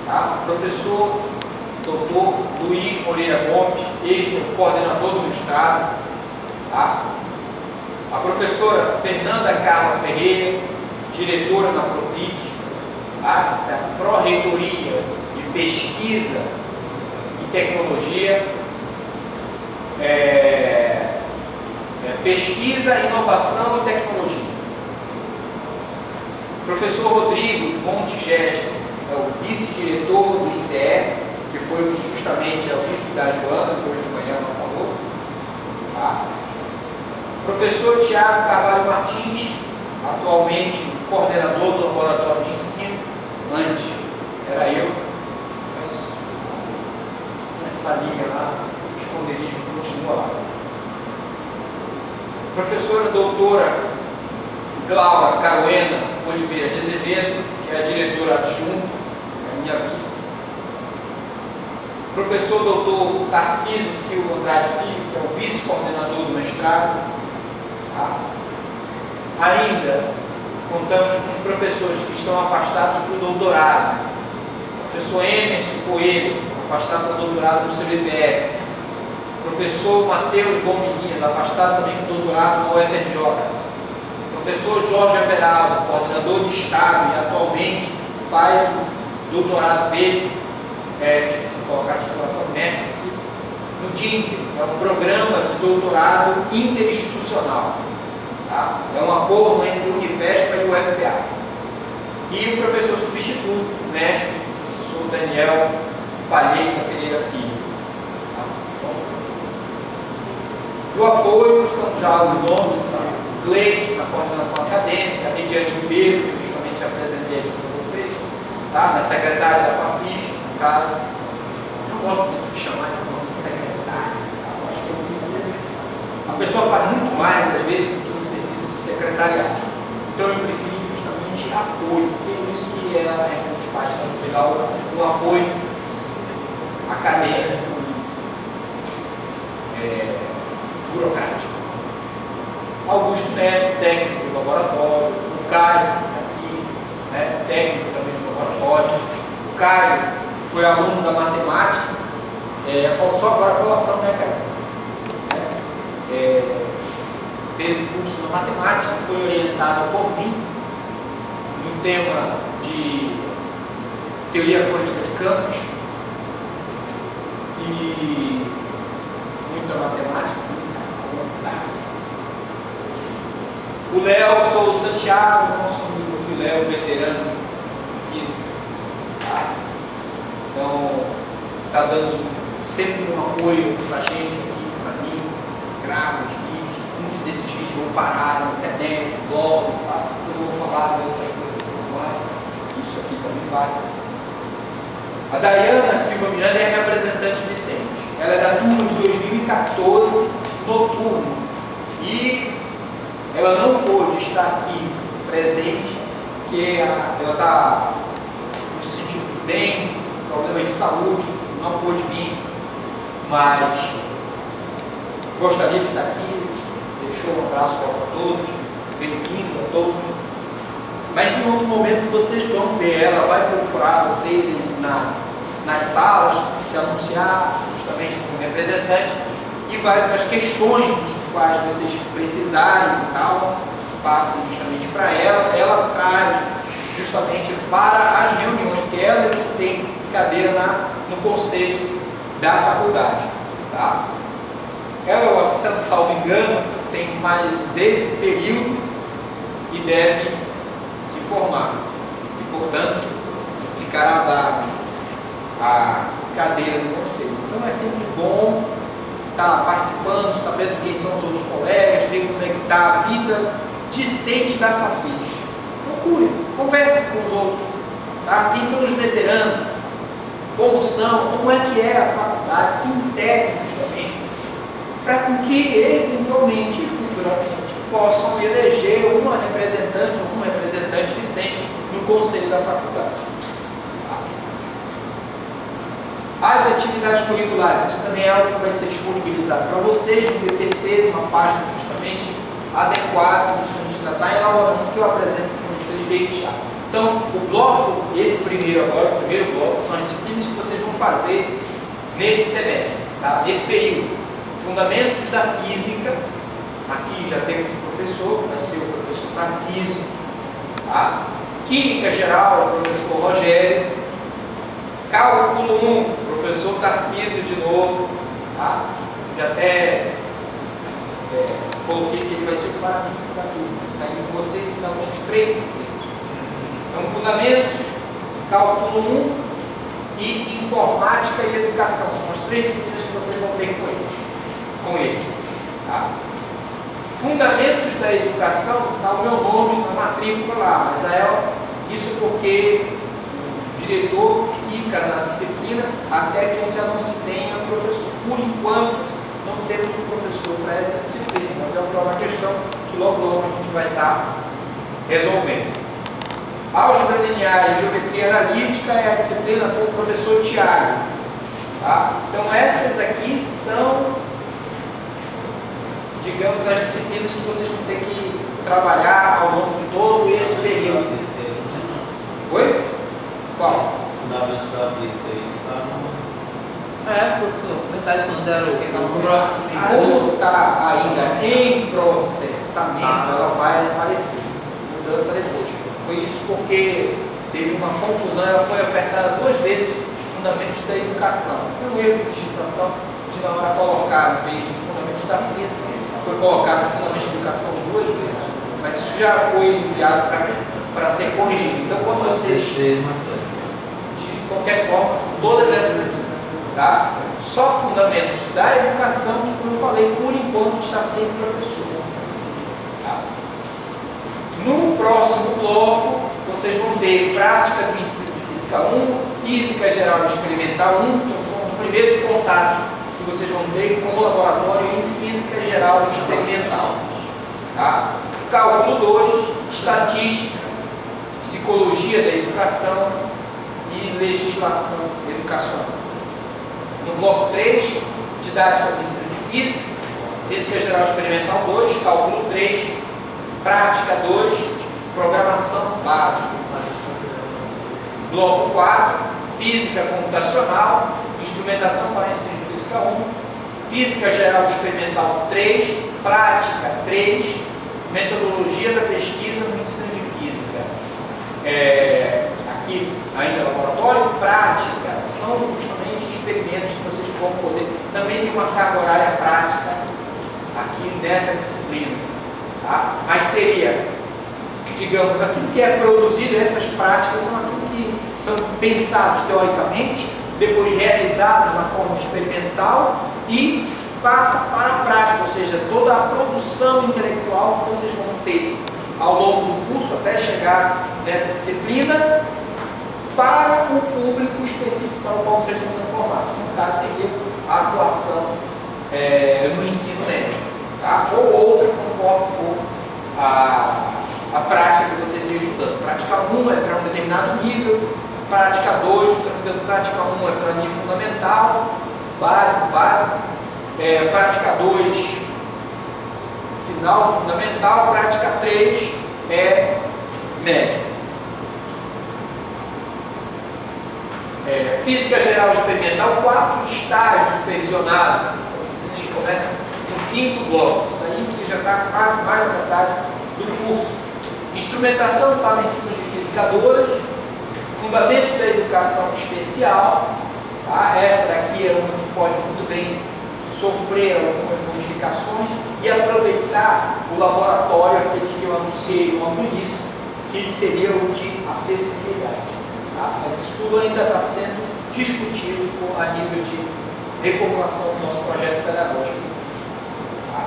tá? Professor Dr. Luiz Moreira Gomes, este é o coordenador do mestrado, tá? A professora Fernanda Carla Ferreira, diretora da PROPIT, tá? Essa é a Pró-Reitoria de Pesquisa e Tecnologia, Pesquisa, Inovação e Tecnologia. Professor Rodrigo Monte Gesto é o vice-diretor do ICE, que foi o que justamente é o vice da Joana, que hoje de manhã ela falou. Tá? Professor Tiago Carvalho Martins, atualmente coordenador do laboratório de ensino, antes era eu, mas essa linha lá, o esconderijo continua lá. Professora doutora Cláudia Caruena Oliveira de Azevedo, que é a diretora adjunta, é a minha vice. Professor doutor Tarcísio Silva Andrade Filho, que é o vice-coordenador do mestrado. Tá? Ainda contamos com os professores que estão afastados para o doutorado. Professor Emerson Coelho, afastado para o doutorado no CBPF. Professor Matheus Gomes, afastado também para o doutorado na UFRJ. Professor Jorge Everaldo, coordenador de Estado e atualmente faz o doutorado dele, esqueci de colocar a titulação mestre aqui, no DINPE, que é um programa de doutorado interinstitucional. Tá? É um acordo entre o Unifesp e o UFPA. E o professor substituto, mestre, o professor Daniel Palheita Pereira Filho. Tá? Do apoio são já os nomes, tá? Gleide, na coordenação acadêmica, a Mediane Ribeiro, que eu justamente apresentei aqui para vocês, tá? Na secretária da FAFIS, no caso. Eu não gosto muito de chamar esse nome de secretária, tá? Eu acho que a pessoa faz muito mais, às vezes, do que o serviço de secretariado. Então eu prefiro justamente apoio, porque é isso que a gente faz, legal, um apoio acadêmico, burocrático. Augusto Neto, técnico do laboratório, o Caio, aqui, né, técnico também do laboratório, o Caio foi aluno da matemática, falou só agora a colação, né, Caio? Fez o curso na matemática, foi orientado por mim, no tema de teoria quântica de campos, e muita matemática, muita contagem. O Léo Souza Santiago, nosso amigo aqui, o Léo, veterano Então, está dando sempre um apoio para a gente aqui, para mim, gravo os vídeos. Muitos desses vídeos vão parar na internet, blog, tá? Eu vou falar de outras coisas mais. Isso aqui também vai. A Dayana Silva Miranda é a representante discente. Ela é da turma de 2014, noturno. E ela não pôde estar aqui presente, porque ela está no sentido bem, problema de saúde, não pôde vir, mas gostaria de estar aqui. Deixou um abraço para todos, bem-vindo a todos. Mas em outro momento vocês vão ver, ela vai procurar vocês nas salas, se anunciar justamente como representante, e vai das questões dos quais vocês precisarem e tal, passem justamente para ela. Ela traz justamente para as reuniões, porque ela é que tem cadeira no conselho da faculdade. Tá? Ela, salvo engano, tem mais esse período e deve se formar. E, portanto, ficará dada a cadeira no conselho. Então é sempre bom estar participando, sabendo quem são os outros colegas, ver como é que está a vida discente da Fafis. Procure, converse com os outros. Tá? Quem são os veteranos? Como são? Como é que é a faculdade? Se integre justamente para que eventualmente, futuramente, possam eleger uma representante ou um representante discente no conselho da faculdade. As atividades curriculares, isso também é algo que vai ser disponibilizado para vocês no DTC, uma página justamente adequada, que a gente ainda está elaborando, que eu apresento para vocês desde já. Então, o bloco, esse primeiro agora, o primeiro bloco, são as disciplinas que vocês vão fazer nesse semestre, tá? Nesse período. Fundamentos da Física, aqui já temos o professor, vai ser o professor Tarcísio, tá? Química Geral, o professor Rogério. Cálculo 1, professor Tarcísio de novo, tá? Já até coloquei que ele vai ser o paradigma da turma, está indo com vocês em pelo menos 3 disciplinas. Então, Fundamentos, Cálculo 1 e Informática e Educação, são as 3 disciplinas que vocês vão ter com ele. Tá? Fundamentos da Educação, está o meu nome na matrícula lá, mas isso porque o diretor fica na disciplina até que ainda não se tenha professor. Por enquanto, não temos um professor para essa disciplina, mas é uma questão que logo a gente vai estar resolvendo. Álgebra linear e geometria analítica é a disciplina com o professor Tiago. Tá? Então, essas aqui são, digamos, as disciplinas que vocês vão ter que trabalhar ao longo de todo esse período. Oi? Qual? Fundamentos da física aí. Professor, verdade, não deram o próximo. Como está ainda em processamento, ela vai aparecer. Mudança depois. Foi isso porque teve uma confusão, ela foi ofertada 2 vezes Fundamentos da Educação. Foi um erro de digitação de na hora colocar, em vez de Fundamentos da Física, foi colocado Fundamentos da Educação 2 vezes. Mas isso já foi enviado para ser corrigido. Então, quando vocês, de qualquer forma, são todas essas aqui, tá? Só Fundamentos da Educação, que, como eu falei, por enquanto está sem professor. Tá? No próximo bloco, vocês vão ver Prática, Princípio de Física 1, Física Geral e Experimental 1, são os primeiros contatos que vocês vão ter com o laboratório em Física Geral e Experimental. Tá? Cálculo 2, Estatística, Psicologia da Educação e Legislação Educacional. No bloco 3, Didática do Ensino de Física, Física Geral Experimental 2, Cálculo 3, Prática 2, Programação Básica. Bloco 4, Física Computacional, Instrumentação para Ensino de Física 1, Física Geral Experimental 3, Prática 3, Metodologia da Pesquisa no Ensino de Física. Aqui ainda laboratório, prática, são justamente experimentos que vocês vão poder. Também tem uma carga horária prática aqui nessa disciplina. Tá? Mas seria, digamos, aquilo que é produzido, essas práticas são aquilo que são pensados teoricamente depois realizados na forma experimental e passa para a prática, ou seja, toda a produção intelectual que vocês vão ter ao longo do curso até chegar nessa disciplina para o público específico para o qual vocês estão sendo formados, que no caso seria a atuação no ensino médio, tá? Ou outra, conforme for a prática que você esteja estudando. Prática 1 é para um determinado nível, prática 2, prática 1 é para nível fundamental, básico, prática 2, final do fundamental, prática 3 é médio. Física geral experimental 4, estágio supervisionado, são disciplinas que começam no 5º bloco, isso daí você já está quase mais da metade do curso. Instrumentação para o ensino de física 2, fundamentos da educação especial, tá? Essa daqui é uma que pode muito bem sofrer algumas modificações e aproveitar o laboratório, aquele que eu anunciei logo no início, que seria o de acessibilidade. Tá? Mas isso tudo ainda está sendo discutido a nível de reformulação do nosso projeto pedagógico. Tá?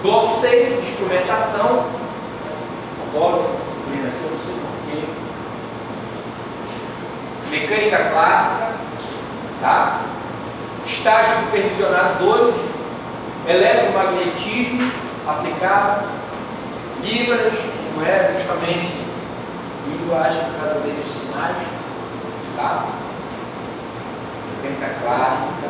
Bloco 6, instrumentação. Adoro essa disciplina aqui, eu não sei porquê. Mecânica clássica. Tá? Estágio supervisionado 2, eletromagnetismo aplicado, Libras, não é justamente linguagem brasileira de sinais, tá? Mecânica clássica,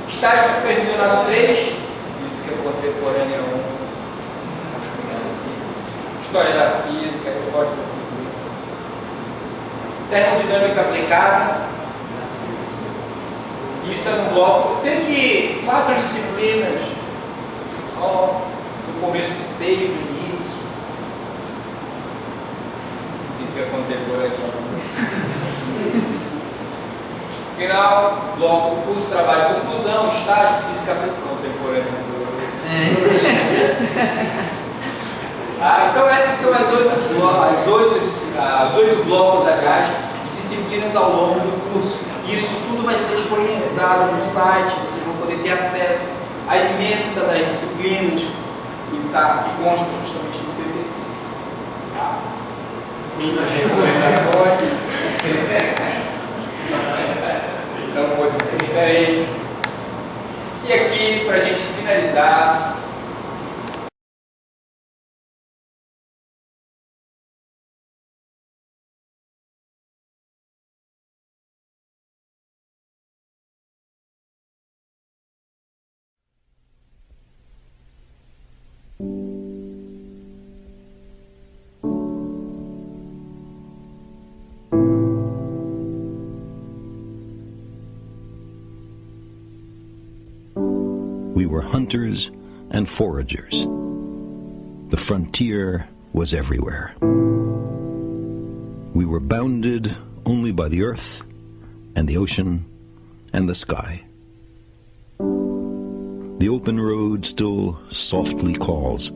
estágio supervisionado 3, física contemporânea 1, história da física, eu gosto da disciplina. Termodinâmica aplicada, isso é no bloco, tem que 4 disciplinas, só no começo de 6, no início. Física contemporânea. Final, bloco, curso, trabalho, conclusão, estágio, física contemporânea. Então essas são as 8 blocos, aliás, de disciplinas ao longo do curso. Isso tudo vai ser disponibilizado no site, vocês vão poder ter acesso à ementa das disciplinas que consta justamente no PPC. Tá? Minhas recomendações. Então pode ser diferente. E aqui, para a gente finalizar, we were hunters and foragers. The frontier was everywhere. We were bounded only by the earth and the ocean and the sky. The open road still softly calls.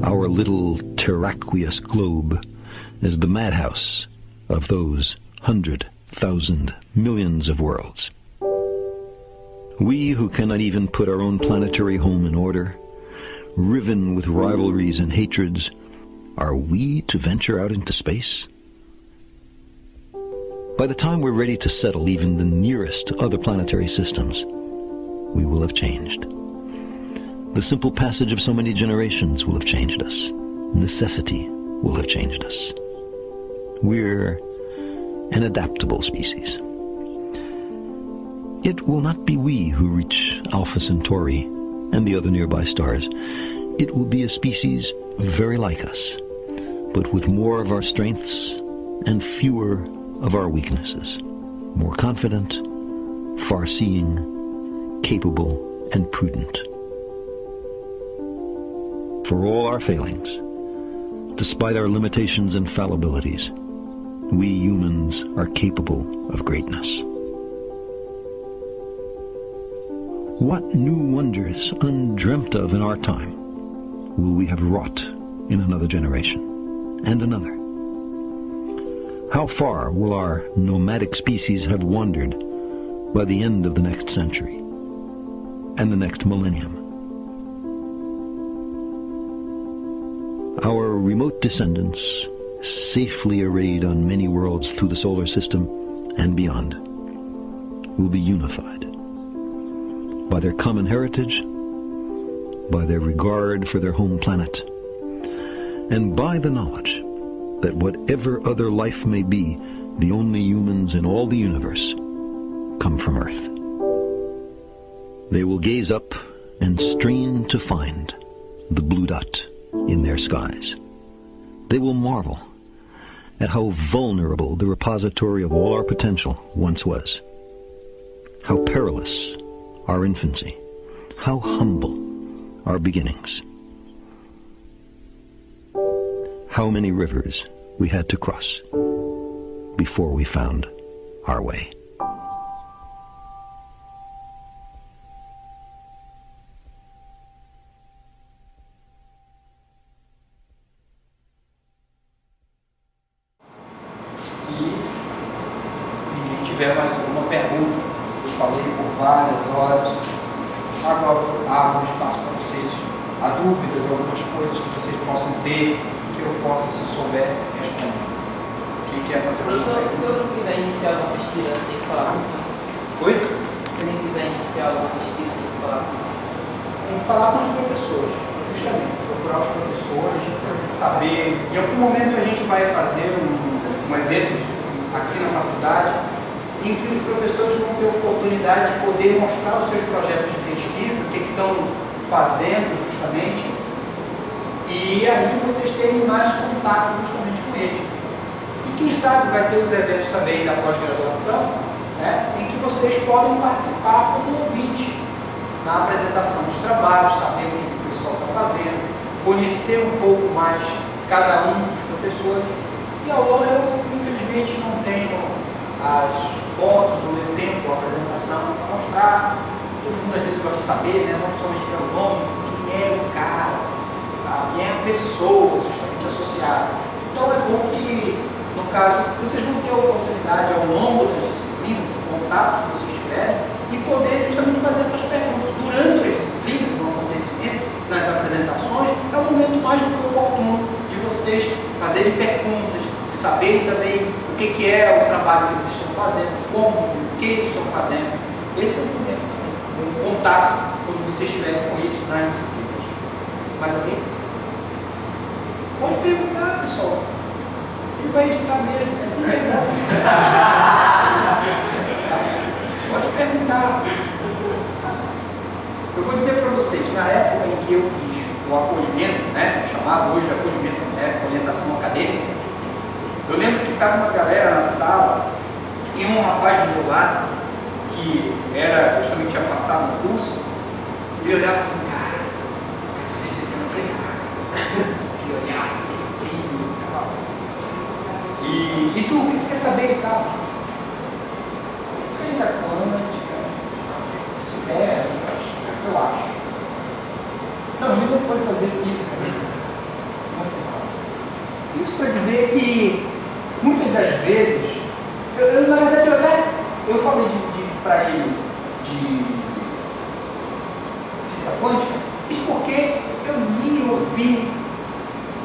Our little terraqueous globe is the madhouse of those 100,000 millions of worlds. We who cannot even put our own planetary home in order, riven with rivalries and hatreds, are we to venture out into space? By the time we're ready to settle even the nearest other planetary systems, we will have changed. The simple passage of so many generations will have changed us. Necessity will have changed us. We're an adaptable species. It will not be we who reach Alpha Centauri and the other nearby stars. It will be a species very like us, but with more of our strengths and fewer of our weaknesses. More confident, far-seeing, capable, and prudent. For all our failings, despite our limitations and fallibilities, we humans are capable of greatness. What new wonders, undreamt of in our time, will we have wrought in another generation, and another? How far will our nomadic species have wandered by the end of the next century and the next millennium? Our remote descendants, safely arrayed on many worlds through the solar system and beyond, will be unified by their common heritage, by their regard for their home planet, and by the knowledge that whatever other life may be, the only humans in all the universe come from Earth. They will gaze up and strain to find the blue dot in their skies. They will marvel at how vulnerable the repository of all our potential once was, how perilous our infancy, how humble our beginnings, how many rivers we had to cross before we found our way. Se ninguém tiver mais alguma pergunta, eu falei por várias horas, agora abro um espaço para vocês. Há dúvidas, algumas coisas que vocês possam ter, que eu possa, se souber, responder. Quem quer fazer uma Professor, pergunta? se eu não quiser iniciar uma pesquisa, tem que falar. Oi? Se eu não quiser iniciar uma pesquisa, tem que falar. Tem que falar com os professores, justamente, procurar os professores, saber. Em algum momento a gente vai fazer um evento aqui na faculdade em que os professores vão ter a oportunidade de poder mostrar os seus projetos de pesquisa, o que estão fazendo justamente, e aí vocês terem mais contato justamente com eles. E quem sabe vai ter os eventos também da pós-graduação, né, em que vocês podem participar como ouvinte na apresentação dos trabalhos, saber o que o pessoal está fazendo, conhecer um pouco mais cada um dos professores. E ao longo eu, infelizmente, não tenho as fotos do meu tempo, a apresentação para mostrar. Todo mundo às vezes gosta de saber, né, não somente pelo nome, quem é o cara, tá? Quem é a pessoa justamente associada. Então é bom que, no caso, vocês vão ter a oportunidade ao longo das disciplinas, o contato que vocês tiverem, e poder justamente fazer essas perguntas. Durante as disciplinas, no acontecimento, nas apresentações, é o momento mais do que oportuno de vocês fazerem perguntas, de saberem também o que é o trabalho que eles estão fazendo, como, o que eles estão fazendo. Esse é o momento também, o contato, quando vocês estiverem com eles nas disciplinas. Mais alguém? Pode perguntar, pessoal. Ele vai editar mesmo, é sem pergunta. Pode perguntar. Eu vou dizer para vocês, na época em que eu fiz o acolhimento, né, chamado hoje de acolhimento, né, orientação acadêmica, eu lembro que estava uma galera na sala e um rapaz do meu lado, que era justamente tinha passado no curso, ele olhava assim, cara, eu quero fazer física nuclear, ele olhasse, aquele brilho e tal. E tu, o que tu quer saber e tal? Física quântica, sintética, eu acho. Não, ele não foi fazer física. Isso para dizer que muitas das vezes, na verdade, eu falei para ele de física quântica, isso porque eu li, ouvi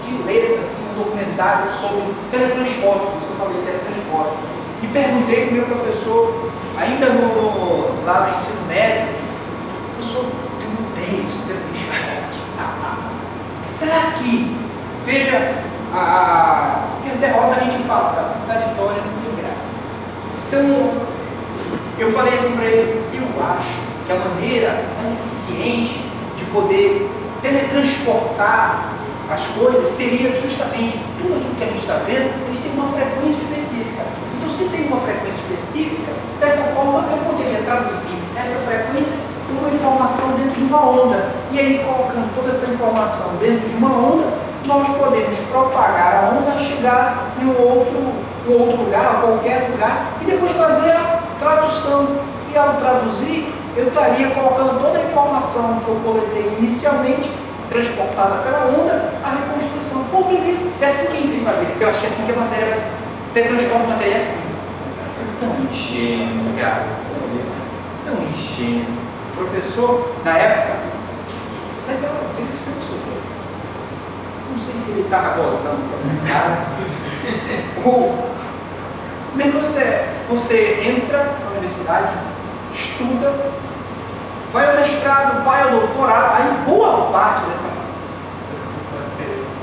de letra assim, um documentário sobre teletransporte, por isso que eu falei teletransporte, e perguntei para o meu professor, ainda lá no ensino médio, professor, eu não tenho isso, teletransporte, tá? Será que, veja, que derrota a gente fala, sabe? Da vitória não tem graça. Então, eu falei assim para ele, eu acho que a maneira mais eficiente de poder teletransportar as coisas seria justamente tudo aquilo que a gente está vendo, eles têm uma frequência específica. Então, se tem uma frequência específica, de certa forma, eu poderia traduzir essa frequência como uma informação dentro de uma onda. E aí, colocando toda essa informação dentro de uma onda, nós podemos propagar a onda, chegar em um outro lugar, a qualquer lugar, e depois fazer a tradução. E ao traduzir, eu estaria colocando toda a informação que eu coletei inicialmente, transportada pela onda, a reconstrução Pô, beleza, é assim que a gente tem que fazer. Eu acho que é assim que a matéria vai ser. Teletransporte de matéria é assim. Tão ingênuo, cara. Tão ingênuo. O professor, na época, legal, ele sempre soltou. Não sei se ele estava gozando com a minha cara. O negócio é, você entra na universidade, estuda, vai ao mestrado, vai ao doutorado, aí boa parte dessa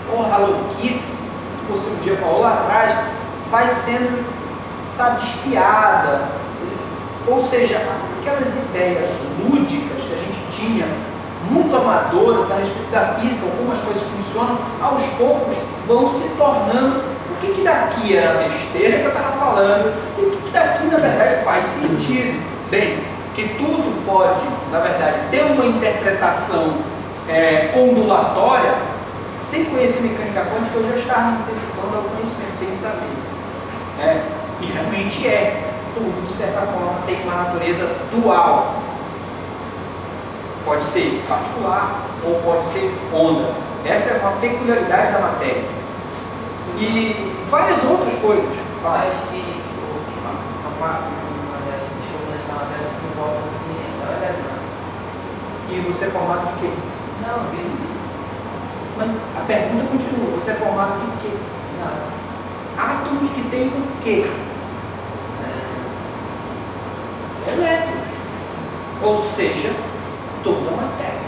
porra louquice que você um dia falou lá atrás, vai sendo, sabe, desfiada. Ou seja, aquelas ideias lúdicas que a gente tinha, muito amadoras a respeito da física, como as coisas funcionam, aos poucos vão se tornando o que daqui era besteira que eu estava falando, e o que daqui na verdade faz sentido. Bem, que tudo pode, na verdade, ter uma interpretação ondulatória. Sem conhecer mecânica quântica, eu já estava me antecipando ao conhecimento, sem saber. E realmente tudo, de certa forma, tem uma natureza dual. Pode ser particular ou pode ser onda. Essa é uma peculiaridade da matéria. E várias outras coisas. Eu acho que a descoberta da matéria fica em volta assim, E você é formado de quê? Não, vi. Mas a pergunta continua, você é formado de quê? Não. Átomos que têm o quê? Elétrons. Ou seja, toda a matéria.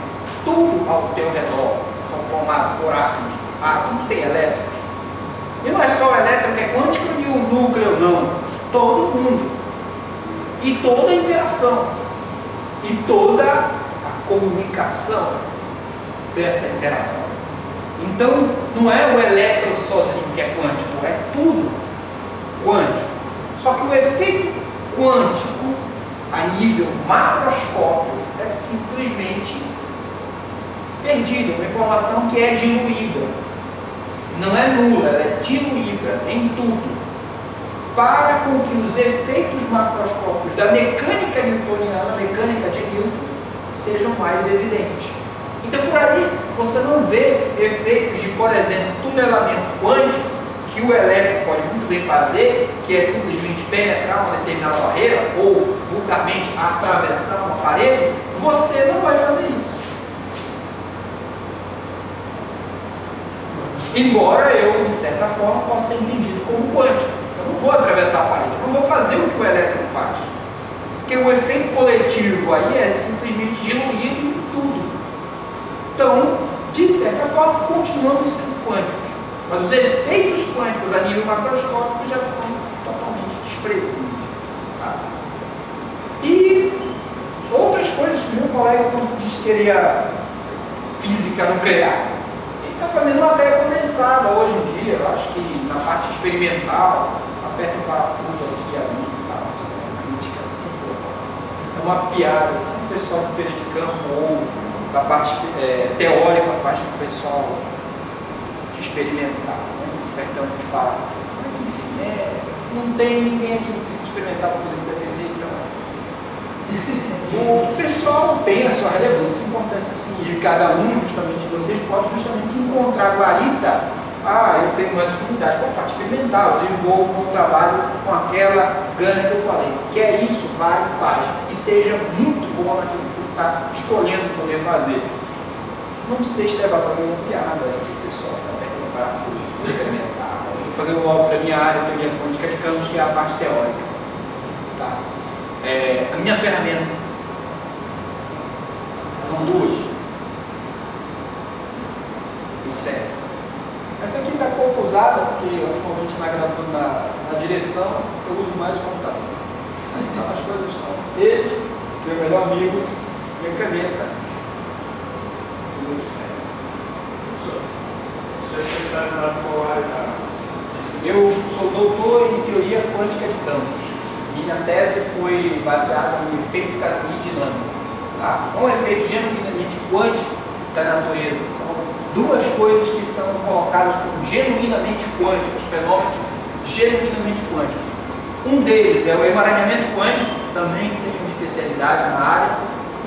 Tudo ao teu redor são formados por átomos. Átomos têm elétrons. E não é só o elétron que é quântico e o núcleo, não. Todo mundo. E toda a interação. E toda a comunicação dessa interação. Então, não é o elétron sozinho que é quântico, é tudo quântico. Só que o efeito quântico, a nível macroscópico, é simplesmente perdido, uma informação que é diluída. Não é nula, ela é diluída em tudo, para com que os efeitos macroscópicos da mecânica newtoniana, mecânica de Newton, sejam mais evidentes. Então, por aí, você não vê efeitos de, por exemplo, tunelamento quântico, que o elétron pode muito bem fazer, que é simplesmente penetrar uma determinada barreira, ou, vulgarmente, atravessar uma parede. Você não vai fazer isso. Embora eu, de certa forma, possa ser entendido como quântico. Eu não vou atravessar a parede, eu não vou fazer o que o elétron faz. Porque o efeito coletivo aí é simplesmente diluído em tudo. Então, de certa forma, continuamos sendo quânticos. Mas os efeitos quânticos a nível macroscópico já são totalmente desprezíveis. Tá? E outras coisas que meu colega, quando disse que queria física nuclear, ele está fazendo matéria condensada hoje em dia. Eu acho que na parte experimental, aperta um parafuso aqui e ali, tá? Isso é uma crítica simples. É uma piada, isso é um pessoal de teoria de campo ou da parte teórica faz com o pessoal de experimental, né? Apertando os parafusos. Mas enfim, não tem ninguém aqui no físico experimental para poder se defender, então. O pessoal tem a sua relevância e importância sim, e cada um justamente de vocês pode justamente encontrar guarita. Eu tenho mais afinidade com a parte experimental, desenvolvo um trabalho com aquela gana que eu falei. Quer isso, vai e faz. E seja muito bom naquilo que você está escolhendo poder fazer. Não se deixe levar para uma piada, que o pessoal fica apertando parafuso experimental. Estou fazendo logo para a minha área, teoria quântica de campos, que é a parte teórica. Tá? A minha ferramenta são duas. O cérebro. Essa aqui está pouco usada, porque ultimamente na direção eu uso mais o computador. Então as coisas são ele, meu melhor amigo, minha caneta e o cérebro. Você é especializado em qual área? Eu sou doutor em teoria quântica de campos. Minha tese foi baseada no efeito Casimir dinâmico. Tá? É um efeito genuinamente quântico da natureza. São duas coisas que são colocadas como genuinamente quânticas, fenômenos genuinamente quânticos. Um deles é o emaranhamento quântico, também tem uma especialidade na área,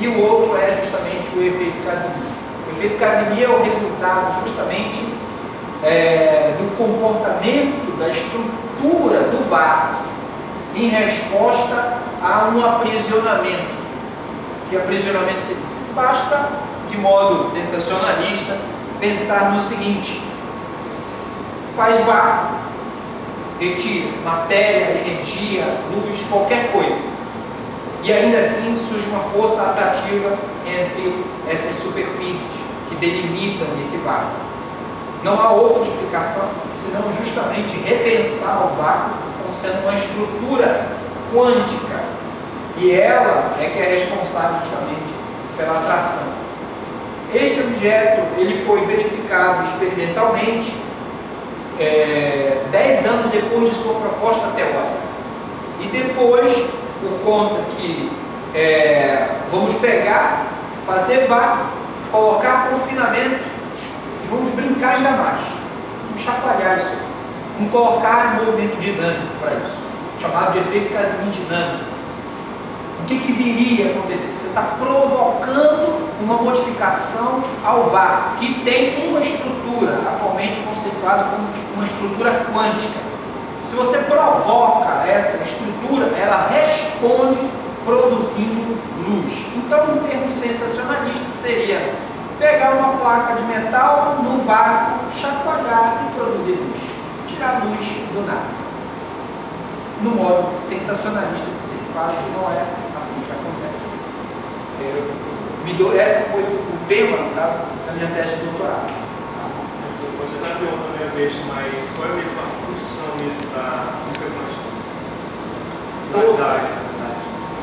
e o outro é justamente o efeito Casimir. O efeito Casimir é o resultado justamente do comportamento, da estrutura do vácuo, em resposta a um aprisionamento. Que aprisionamento se diz? Basta, de modo sensacionalista, pensar no seguinte: faz vácuo, retira matéria, energia, luz, qualquer coisa, e ainda assim surge uma força atrativa entre essas superfícies que delimitam esse vácuo. Não há outra explicação senão justamente repensar o vácuo como sendo uma estrutura quântica, e ela é que é responsável justamente pela atração. Esse objeto ele foi verificado experimentalmente 10 anos depois de sua proposta teórica, e depois, por conta que vamos pegar, fazer vácuo, colocar confinamento e vamos brincar ainda mais, vamos chacoalhar isso, vamos colocar um movimento dinâmico para isso, chamado de efeito Casimir dinâmico. O que viria a acontecer? Você está provocando uma modificação ao vácuo, que tem uma estrutura, atualmente conceituada como uma estrutura quântica. Se você provoca essa estrutura, ela responde produzindo luz. Então, em termos sensacionalistas, seria pegar uma placa de metal no vácuo, chacoalhar e produzir luz. Tirar luz do nada. No modo sensacionalista de ser. Claro que não é assim que acontece. Esse foi o tema, no caso, da minha tese de doutorado. Você está perguntando minha vez, mas qual é mesmo a função mesmo da física quântica?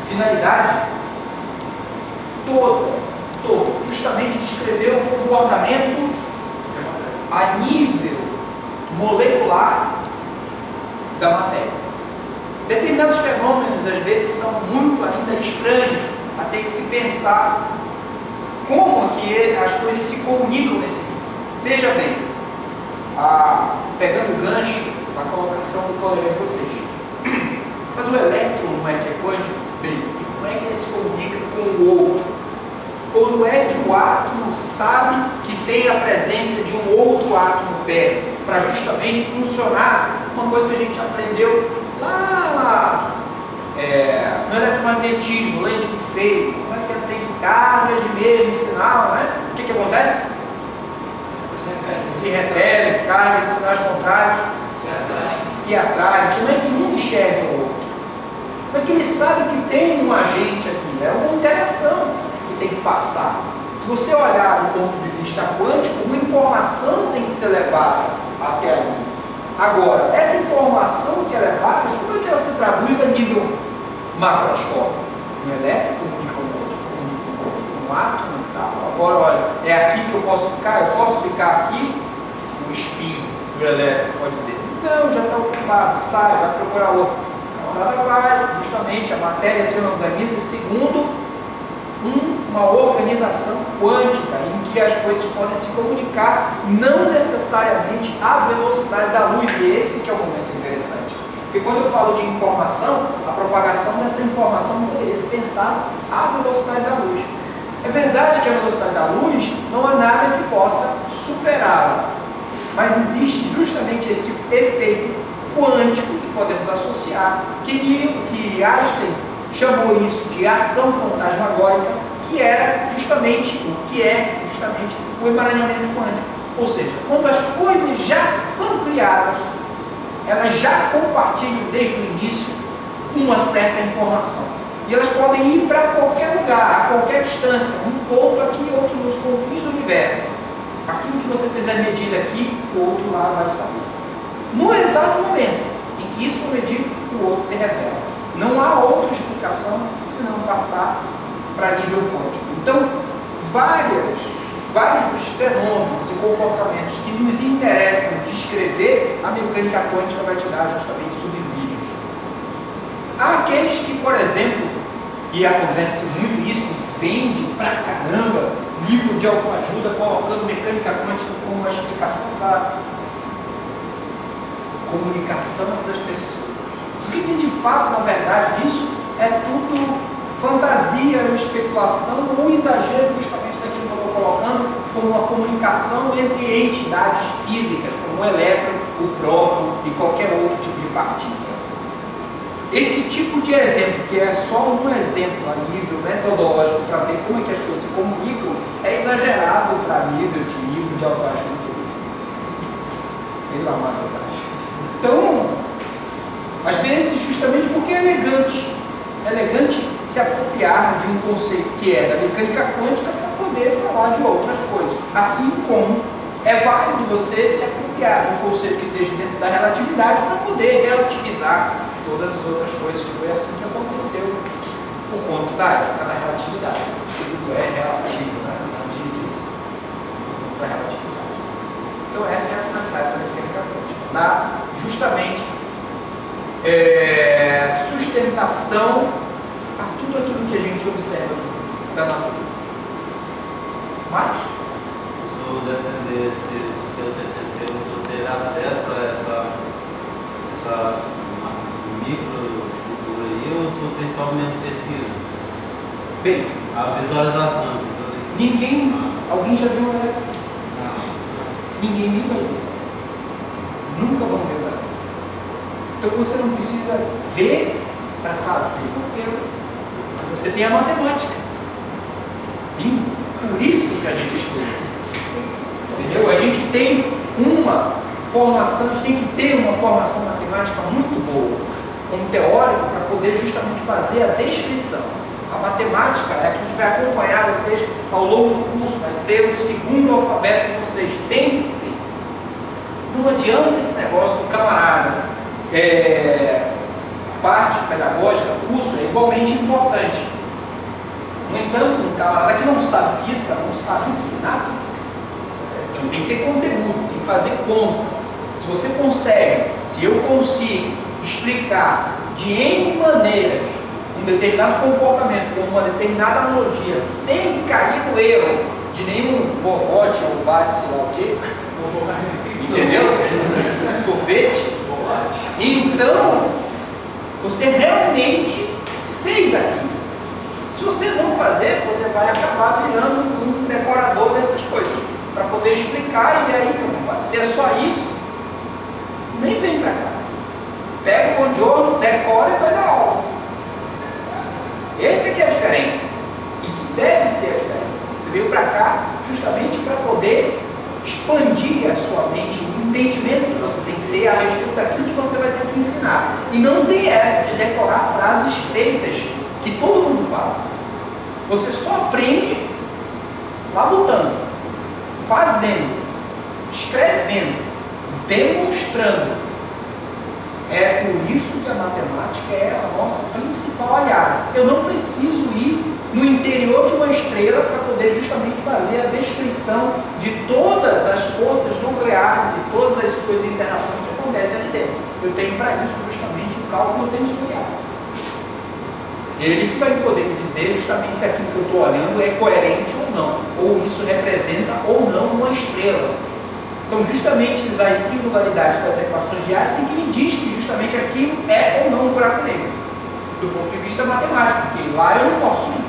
Finalidade? Toda. Justamente descrever o comportamento a nível molecular da matéria. Determinados fenômenos, às vezes, são muito ainda estranhos, a ter que se pensar como que as coisas se comunicam nesse mundo. Veja bem, pegando o gancho da colocação do colega de vocês. Mas o elétron não é que é quântico? Bem, e como é que ele se comunica com o outro? Quando é que o átomo sabe que tem a presença de um outro átomo perto, para justamente funcionar uma coisa que a gente aprendeu lá no eletromagnetismo, lei de Dufay, como é que ela tem carga de mesmo sinal, né? O que acontece? Se repelem, carga de sinais contrários, se atraem. Como é que um enxerga o outro? Como é que ele sabe que tem um agente aqui? É uma interação que tem que passar. Se você olhar do ponto de vista quântico, uma informação tem que ser levada até ali. Agora, essa informação que é levada, como é que ela se traduz a nível macroscópico? Um elétron comunica com o outro, um átomo e tal. Agora, olha, é aqui que eu posso ficar aqui, no espinho do elétron, pode dizer, não, já está ocupado, sai, vai procurar outro. A camarada vai, justamente, a matéria se organiza segundo uma organização quântica, em que as coisas podem se comunicar, não necessariamente à velocidade da luz, e esse que é o momento interessante. Porque quando eu falo de informação, a propagação dessa informação poderia ser pensada à velocidade da luz. É verdade que a velocidade da luz não há nada que possa superá-la, mas existe justamente esse efeito quântico que podemos associar, que Einstein chamou isso de ação fantasmagórica, que é justamente o emaranhamento quântico. Ou seja, quando as coisas já são criadas, elas já compartilham desde o início uma certa informação. E elas podem ir para qualquer lugar, a qualquer distância, um ponto aqui, outro nos confins do universo. Aquilo que você fizer medida aqui, o outro lá vai saber. No exato momento em que isso for medido, o outro se revela. Não há outra explicação senão passar para nível quântico. Então, vários dos fenômenos e comportamentos que nos interessam descrever, a mecânica quântica vai te dar justamente subsídios. Há aqueles que, por exemplo, e acontece muito isso, vende pra caramba livro de autoajuda colocando mecânica quântica como uma explicação da comunicação entre as pessoas. O que tem de fato, na verdade, disso é tudo fantasia, especulação ou exagero justamente daquilo que eu estou colocando como uma comunicação entre entidades físicas, como o elétron, o próton e qualquer outro tipo de partícula. Esse tipo de exemplo, que é só um exemplo a nível metodológico para ver como é que as coisas se comunicam, é exagerado para nível de autoajuda. Pelo amor de Deus. Então, às vezes, justamente porque é elegante se apropriar de um conceito que é da mecânica quântica para poder falar de outras coisas. Assim como é válido você se apropriar de um conceito que esteja dentro da relatividade para poder relativizar todas as outras coisas, que foi assim que aconteceu por conta da época da relatividade. Tudo é relativo, né? Não diz isso. Da relatividade. Então essa é a finalidade da mecânica quântica. Dar justamente sustentação a tudo aquilo que a gente observa da natureza. Mas, se eu defender o seu TCC, o senhor ter acesso a essa microestrutura aí, ou o senhor fez somente pesquisa? Bem, a visualização. Alguém já viu ela? Ninguém nunca viu. Nunca vão ver ela. Então você não precisa ver para fazer. Você tem a matemática. E por isso que a gente estuda. Entendeu? A gente tem uma formação, a gente tem que ter uma formação matemática muito boa, como teórico, para poder justamente fazer a descrição. A matemática é aquilo que vai acompanhar vocês ao longo do curso, vai ser o segundo alfabeto que vocês têm que ser. Não adianta esse negócio do camarada. A parte pedagógica, o curso é igualmente importante. No entanto, um camarada que não sabe física, não sabe ensinar física. Então tem que ter conteúdo, tem que fazer conta. Se você consegue, se eu consigo explicar de N maneiras um determinado comportamento com uma determinada analogia, sem cair no erro de nenhum vovote ou vate, sei lá o quê, entendeu? Sorvete. Então, você realmente fez aquilo. Se você não fazer, você vai acabar virando um decorador dessas coisas, para poder explicar, e aí, meu compadre, se é só isso, nem vem para cá. Pega o bonjour, decora e vai dar aula. Essa é que é a diferença, e que deve ser a diferença. Você veio para cá justamente para poder expandir a sua mente, o entendimento que você tem que ter a respeito daquilo que você vai ter que ensinar. E não tem essa de decorar frases feitas que todo mundo fala. Você só aprende labutando, fazendo, escrevendo, demonstrando. É por isso que a matemática é a nossa principal aliada. Eu não preciso ir no interior de uma estrela para poder justamente fazer a descrição de todas as forças nucleares e todas as suas interações que acontecem ali dentro. Eu tenho para isso justamente o cálculo tensorial. Ele que vai poder me dizer justamente se aquilo que eu estou olhando é coerente ou não, ou isso representa ou não uma estrela. São justamente as singularidades das equações de Einstein que me diz que justamente aquilo é ou não um buraco negro, do ponto de vista matemático, porque lá eu não posso ir.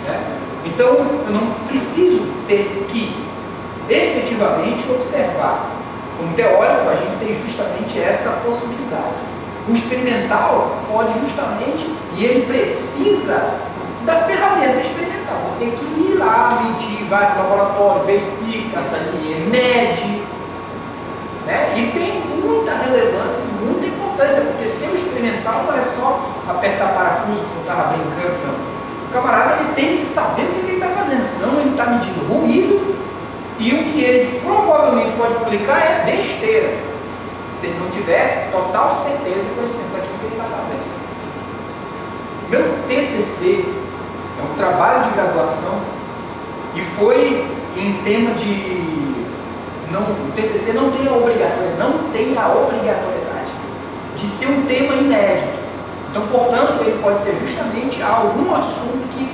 Né? Então, eu não preciso ter que efetivamente observar. Como teórico, a gente tem justamente essa possibilidade. O experimental pode justamente, e ele precisa da ferramenta experimental. Tem que ir lá, medir, vai para o laboratório, verifica, mede. Né? E tem muita relevância e muita importância, porque ser experimental não é só apertar parafuso, como eu estava brincando, não. O camarada ele tem que saber o que ele está fazendo, senão ele está medindo ruído e o que ele provavelmente pode publicar é besteira, se ele não tiver total certeza e conhecimento daquilo que ele está fazendo. Meu TCC é um trabalho de graduação e foi em tema de... o TCC não tem a obrigatoriedade de ser um tema inédito. Então, portanto, ele pode ser justamente algum assunto que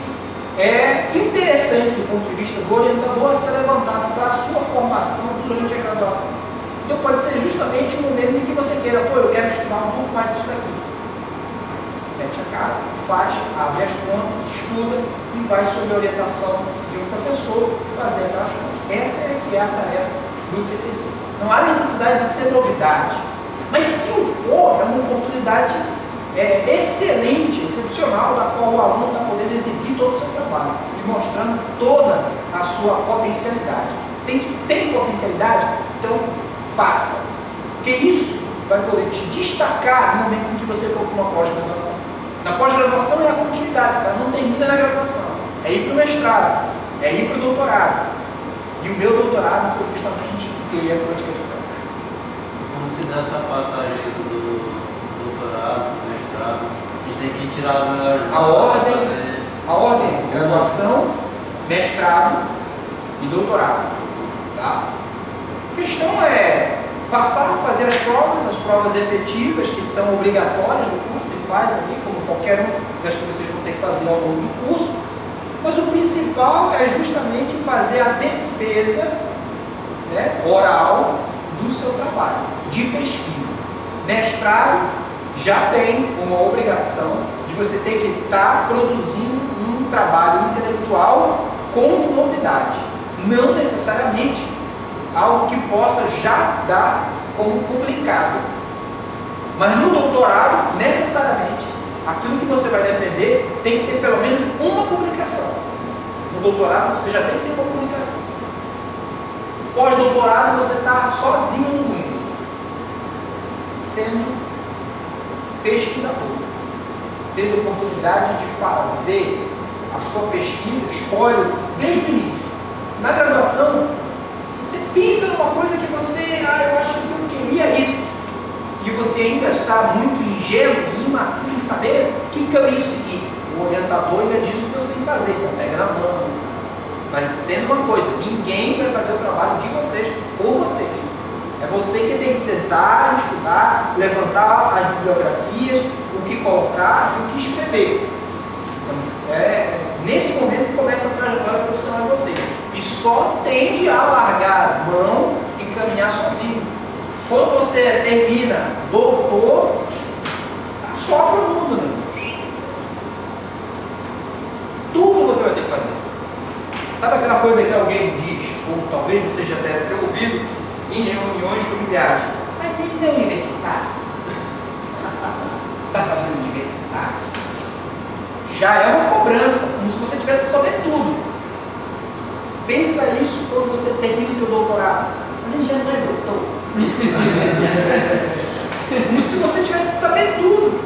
é interessante do ponto de vista do orientador a ser levantado para a sua formação durante a graduação. Então, pode ser justamente um momento em que você queira, eu quero estudar um pouco mais disso daqui. mete a cara, faz, abre as contas, estuda e vai sob a orientação de um professor fazer aquelas contas. Essa é que é a tarefa do TCC. Não há necessidade de ser novidade, mas se o for, é uma oportunidade excelente, excepcional, da qual o aluno está podendo exibir todo o seu trabalho e mostrando toda a sua potencialidade. Tem potencialidade? Então faça, porque isso vai poder te destacar no momento em que você for para uma pós-graduação. Na pós-graduação é a continuidade, o cara não termina na graduação, é ir para o mestrado, é ir para o doutorado. E o meu doutorado foi justamente teoria política de campos. Como se dá essa passagem do doutorado, do mestrado? A gente tem que tirar as melhores notas. A ordem, graduação, mestrado e doutorado. Tá? A questão é passar a fazer as provas efetivas, que são obrigatórias no curso, se faz aqui, como qualquer um das que vocês vão ter que fazer ao longo do curso. Mas o principal é justamente fazer a defesa, né, oral do seu trabalho, de pesquisa. Mestrado já tem uma obrigação de você ter que estar produzindo um trabalho intelectual com novidade. Não necessariamente algo que possa já dar como publicado. Mas no doutorado, necessariamente, aquilo que você vai defender tem que ter pelo menos uma publicação. No doutorado você já tem que ter uma publicação. Pós-doutorado você está sozinho no mundo, sendo pesquisador, tendo a oportunidade de fazer a sua pesquisa, escolhe desde o início. Na graduação, você pensa numa coisa que você, eu acho que eu queria isso, e você ainda está muito ingênuo e imaturo em saber que caminho seguir. O orientador ainda diz o que você tem que fazer, então pega na mão. Mas tendo uma coisa, ninguém vai fazer o trabalho de vocês por vocês. É você que tem que sentar, estudar, levantar as bibliografias, o que colocar e o que escrever. Então, nesse momento que começa a trajetória profissional de vocês. E só tende a largar a mão e caminhar sozinho. Quando você termina doutor, sopra o mundo, né? Tudo você vai ter que fazer. Sabe aquela coisa que alguém diz, ou talvez você já deve ter ouvido em reuniões familiares? Mas ele não é universitário. Está fazendo universidade? Já é uma cobrança, como se você tivesse que saber tudo. Pensa isso quando você termina o seu doutorado. Mas ele já não é doutor. Como se você tivesse que saber tudo.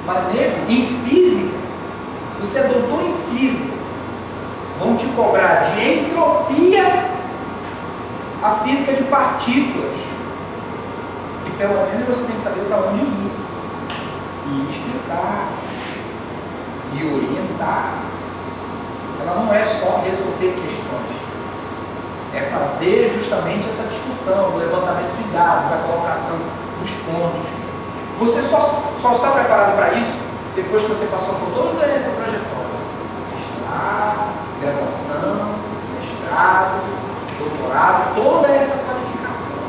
Mas nego, em física, você é doutor em física. Vão te cobrar de entropia a física de partículas. E pelo menos você tem que saber para onde ir. E explicar. E orientar. Ela não é só resolver questões. É fazer justamente essa discussão, o levantamento de dados, a colocação dos pontos. Você só está preparado para isso depois que você passou por toda essa trajetória. Mestrado, graduação, mestrado, doutorado, toda essa qualificação.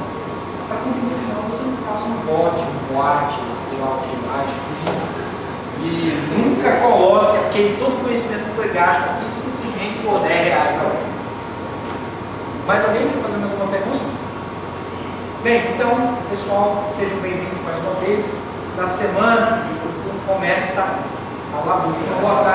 Para que no final você não faça um vote, sei lá o que mais. E nunca coloque todo o conhecimento que foi gasto aqui simplesmente por R$10 ao ano. Mais alguém quer fazer mais uma pergunta? Bem, então, pessoal, sejam bem-vindos mais uma vez. Na semana, começa a labuta. Boa tarde.